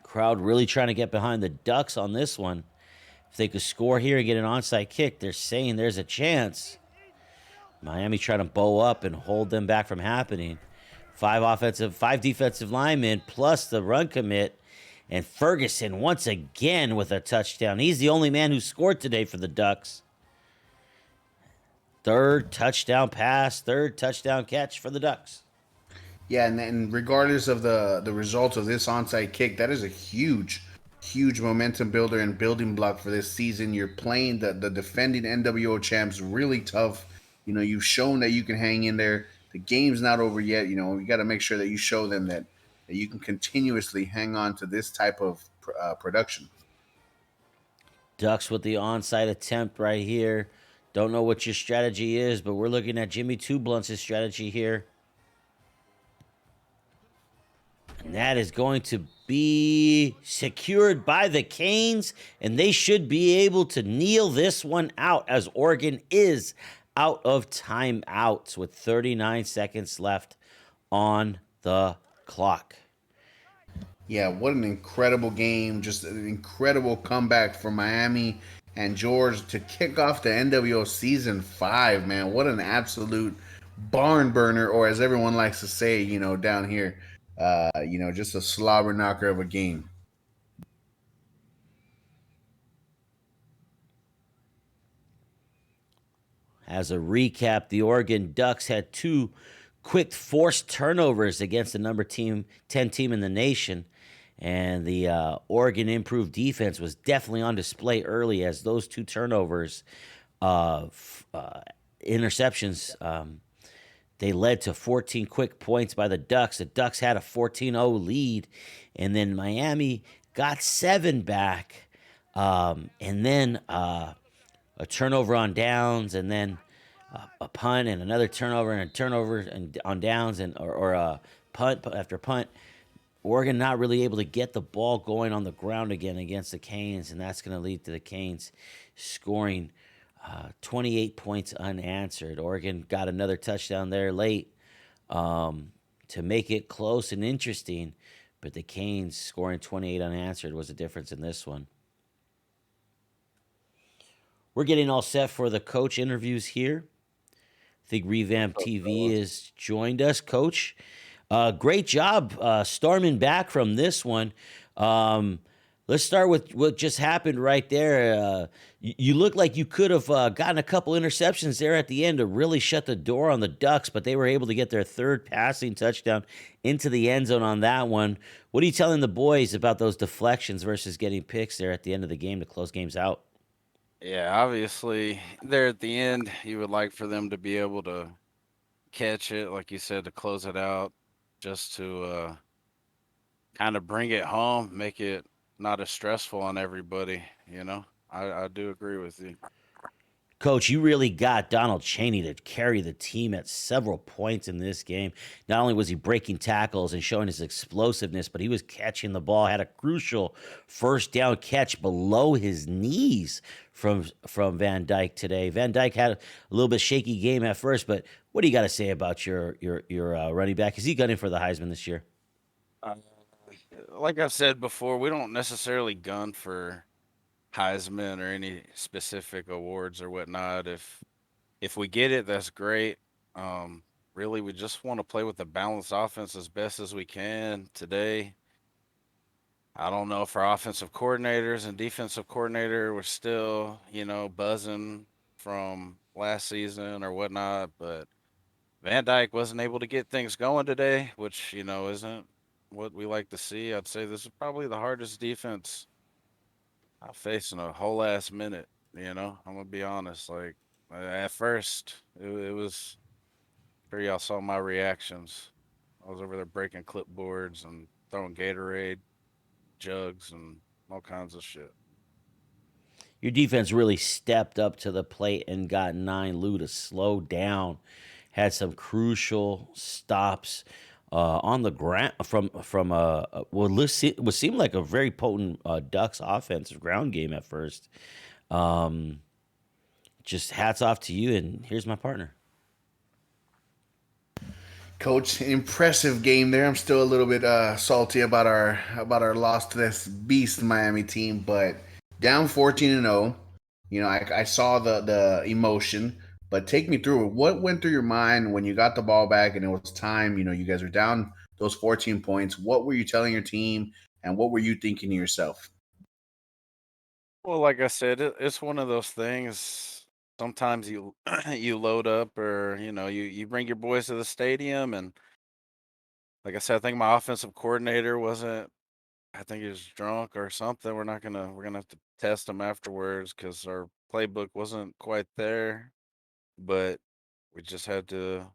Crowd really trying to get behind the Ducks on this one. If they could score here and get an onside kick, they're saying there's a chance. Miami trying to bow up and hold them back from happening. 5 defensive linemen plus the run commit. And Ferguson once again with a touchdown. He's the only man who scored today for the Ducks. Third touchdown pass, third touchdown catch for the Ducks. Yeah, and regardless of the results of this onside kick, that is a huge momentum builder and building block for this season. You're playing the defending NWO champs really tough. You know, you've shown that you can hang in there. The game's not over yet. You know, you got to make sure that you show them that you can continuously hang on to this type of production. Ducks with the onside attempt right here. Don't know what your strategy is, but we're looking at Jimmy Two Blunts' strategy here. And that is going to be secured by the Canes, and they should be able to kneel this one out as Oregon is out of timeouts with 39 seconds left on the clock. Yeah, what an incredible game. Just an incredible comeback for Miami and George to kick off the NWO season 5, man. What an absolute barn burner, or as everyone likes to say, you know, down here, just a slobber knocker of a game. As a recap, the Oregon Ducks had 2 quick forced turnovers against the number 10 team in the nation. And the Oregon improved defense was definitely on display early as those 2 turnovers, interceptions, they led to 14 quick points by the Ducks. The Ducks had a 14-0 lead, and then Miami got 7 back, and then a turnover on downs, and then a punt and another turnover and a turnover and on downs or a punt after punt. Oregon not really able to get the ball going on the ground again against the Canes, and that's going to lead to the Canes scoring 28 points unanswered. Oregon got another touchdown there late to make it close and interesting, but the Canes scoring 28 unanswered was the difference in this one. We're getting all set for the coach interviews here. I think Revamp TV has joined us. Coach, great job storming back from this one. Let's start with what just happened right there. You look like you could have gotten a couple interceptions there at the end to really shut the door on the Ducks, but they were able to get their third passing touchdown into the end zone on that one. What are you telling the boys about those deflections versus getting picks there at the end of the game to close games out? Yeah, obviously, there at the end, you would like for them to be able to catch it, like you said, to close it out, just to kind of bring it home, make it not as stressful on everybody. You know, I do agree with you. Coach, you really got Donald Chaney to carry the team at several points in this game. Not only was he breaking tackles and showing his explosiveness, but he was catching the ball, had a crucial first down catch below his knees from Van Dyke today. Van Dyke had a little bit shaky game at first, but what do you got to say about your running back? Is he gunning for the Heisman this year? Uh, like I've said before, we don't necessarily gun for Heisman or any specific awards or whatnot. If we get it, that's great. Really, we just want to play with a balanced offense as best as we can today. I don't know if our offensive coordinators and defensive coordinator were still, buzzing from last season or whatnot, but Van Dyke wasn't able to get things going today, which, isn't what we like to see. I'd say this is probably the hardest defense I faced in a whole ass minute. I'm gonna be honest. Like at first, it was sure y'all saw my reactions. I was over there breaking clipboards and throwing Gatorade jugs and all kinds of shit. Your defense really stepped up to the plate and got 9 Lou to slow down. Had some crucial stops on the ground from what seemed like a very potent Ducks offensive ground game at first. Um, just hats off to you, and here's my partner. Coach, impressive game there. I'm still a little bit salty about our loss to this beast Miami team, but down 14-0. I saw the emotion, but take me through it. What went through your mind when you got the ball back and it was time? You guys are down those 14 points. What were you telling your team, and what were you thinking to yourself? Well, like I said, it's one of those things. Sometimes you you load up, or you bring your boys to the stadium, and like I said, I think my offensive coordinator wasn't. I think he was drunk or something. We're gonna have to test him afterwards because our playbook wasn't quite there, but we just had to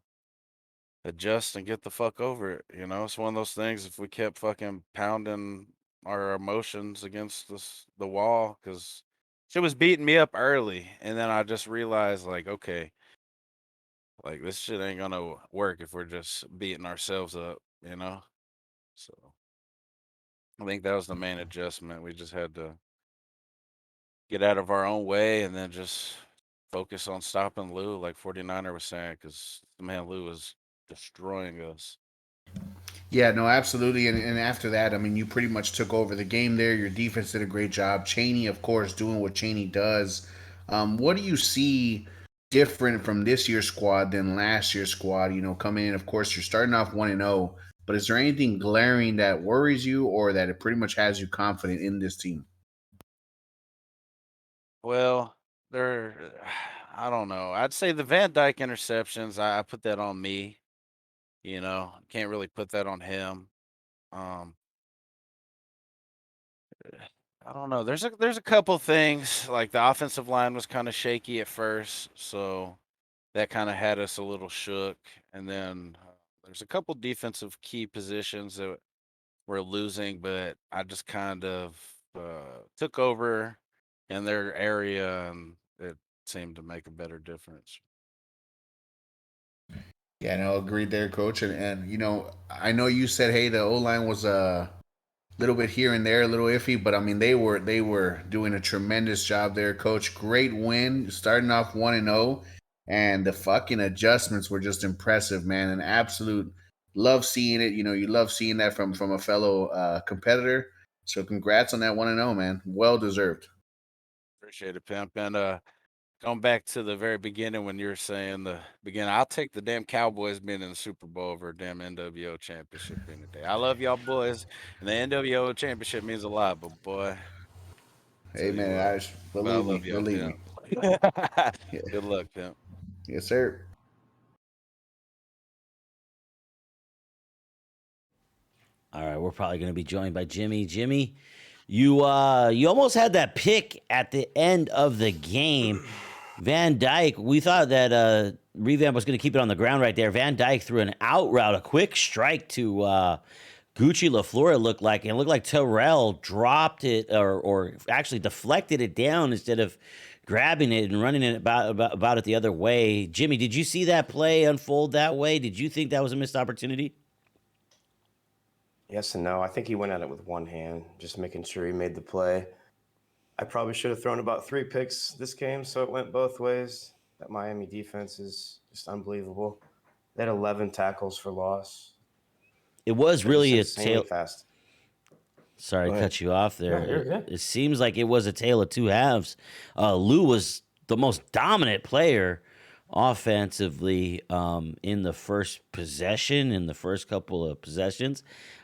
adjust and get the fuck over it. It's one of those things. If we kept fucking pounding our emotions against the wall, because shit was beating me up early, and then I just realized, like, okay, like this shit ain't gonna work if we're just beating ourselves up, you know. So I think that was the main adjustment. We just had to get out of our own way and then just focus on stopping Lou, like 49er was saying, because the man Lou was destroying us. Yeah, no, absolutely. And after that, I mean, you pretty much took over the game there. Your defense did a great job. Cheney, of course, doing what Cheney does. What do you see different from this year's squad than last year's squad? Coming in, of course, you're starting off 1-0, but is there anything glaring that worries you, or that it pretty much has you confident in this team? Well, I don't know. I'd say the Van Dyke interceptions, I put that on me. Can't really put that on him. Um, I don't know. There's a couple things, like the offensive line was kind of shaky at first, so that kind of had us a little shook. And then there's a couple defensive key positions that we're losing, but I just kind of took over in their area, and it seemed to make a better difference. Yeah, no, agreed there, coach. And I know you said, hey, the O line was little bit here and there, a little iffy, but I mean they were doing a tremendous job there, coach. Great win, starting off 1-0, and the fucking adjustments were just impressive, man. An absolute love seeing it. You love seeing that from a fellow competitor. So congrats on that 1-0, man. Well deserved. Appreciate it, pimp. And going back to the very beginning when you were saying the beginning, I'll take the damn Cowboys being in the Super Bowl over a damn NWO championship any day. I love y'all boys, and the NWO championship means a lot, but boy, Hey, tell you man, what. But I believe me, love y'all, believe pimp. me. Yeah. Good luck, pimp. Yes, sir. All right, we're probably going to be joined by Jimmy. Jimmy, you almost had that pick at the end of the game. Van Dyke, we thought that Revamp was going to keep it on the ground right there. Van Dyke threw an out route, a quick strike to Gucci LaFleur, it looked like. And it looked like Terrell dropped it or actually deflected it down instead of grabbing it and running it about it the other way. Jimmy, did you see that play unfold that way? Did you think that was a missed opportunity? Yes and no. I think he went at it with one hand, just making sure he made the play. I probably should have thrown about 3 picks this game, so it went both ways. That Miami defense is just unbelievable. They had 11 tackles for loss. It was They're just really a insanely tail. fast. Sorry Go to ahead. cut you off there. No, you're It, good. it seems like it was a tale of two halves. Lou was the most dominant player offensively in the first possession, in the first couple of possessions.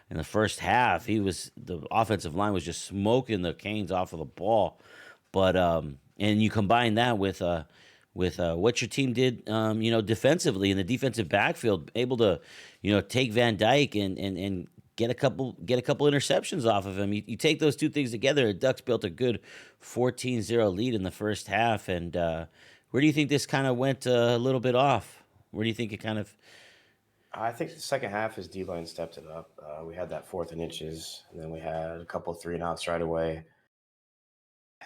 In the first half, the offensive line was just smoking the Canes off of the ball. But and you combine that with with what your team did, defensively in the defensive backfield, able to, take Van Dyke and get a couple interceptions off of him. You take those two things together. Ducks built a good 14-0 lead in the first half. And where do you think this kind of went a little bit off? Where do you think it kind of? I think the second half, his D line stepped it up. We had that 4th and inches, and then we had a couple 3-and-outs right away.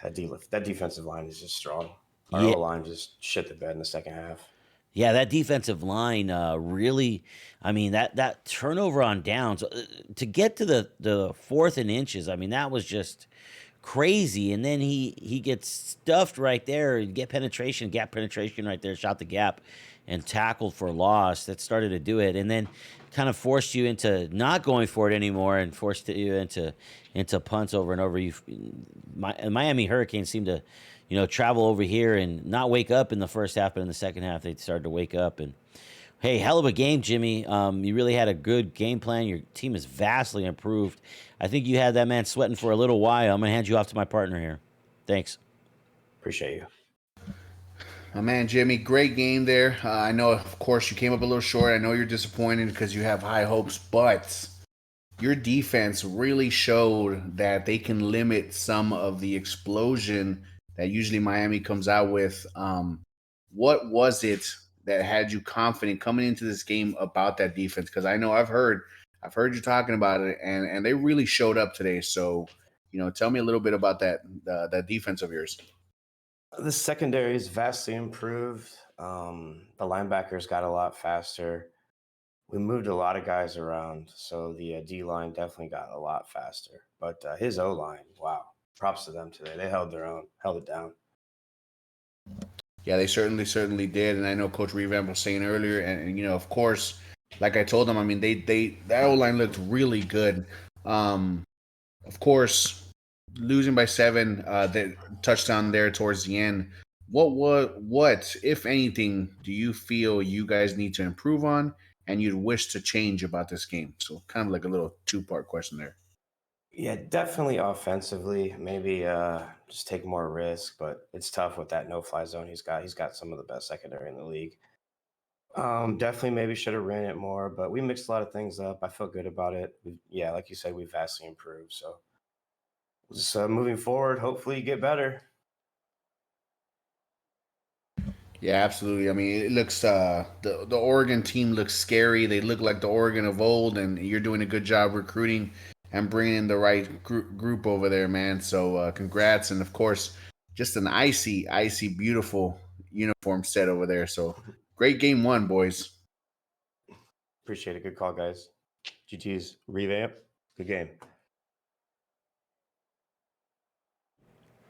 That defensive line is just strong. Our Yeah, O line just shit the bed in the second half. yeah, that defensive line really. I mean, that turnover on downs to get to the 4th and inches. I mean, that was just crazy. And then he gets stuffed right there. Get penetration, gap penetration right there. Shot the gap, and tackled for loss. That started to do it, and then kind of forced you into not going for it anymore, and forced you into punts over and over. Miami Hurricanes seem to, travel over here and not wake up in the first half, but in the second half they started to wake up. And hey, hell of a game, Jimmy. You really had a good game plan. Your team is vastly improved. I think you had that man sweating for a little while. I'm gonna hand you off to my partner here. Thanks. Appreciate you. My man, Jimmy, great game there. I know, of course, you came up a little short. I know you're disappointed because you have high hopes, but your defense really showed that they can limit some of the explosion that usually Miami comes out with. What was it that had you confident coming into this game about that defense? Because I know I've heard you talking about it, and they really showed up today. So, tell me a little bit about that defense of yours. The secondary is vastly improved. The linebackers got a lot faster. We moved a lot of guys around, so the D line definitely got a lot faster. But his O line, wow, props to them today. They held their own, held it down. Yeah, they certainly did, and I know Coach Revamp was saying earlier, and of course, like I told them, I mean they that O line looked really good. Of course, losing by 7, the touchdown there towards the end. What if anything do you feel you guys need to improve on, and you'd wish to change about this game? So kind of like a little 2-part question there. Yeah, definitely offensively. Maybe just take more risk, but it's tough with that no-fly zone he's got. He's got some of the best secondary in the league. Definitely maybe should have ran it more, but we mixed a lot of things up. I feel good about it. Yeah, like you said, we vastly improved. So just moving forward, hopefully you get better. Yeah, absolutely. I mean, it looks the Oregon team looks scary. They look like the Oregon of old, and you're doing a good job recruiting and bringing in the right group over there, man. So congrats, and of course, just an icy, beautiful uniform set over there. So great game one, boys. Appreciate it. Good call, guys. GT's revamp. Good game.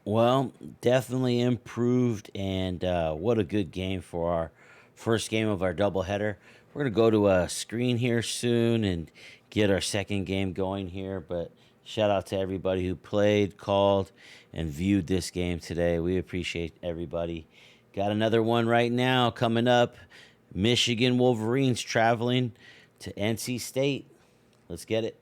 Well, definitely improved, and what a good game for our first game of our doubleheader. We're gonna go to a screen here soon and get our second game going here. But shout out to everybody who played, called, and viewed this game today. We appreciate everybody. Got another one right now coming up. Michigan Wolverines traveling to NC State. Let's get it.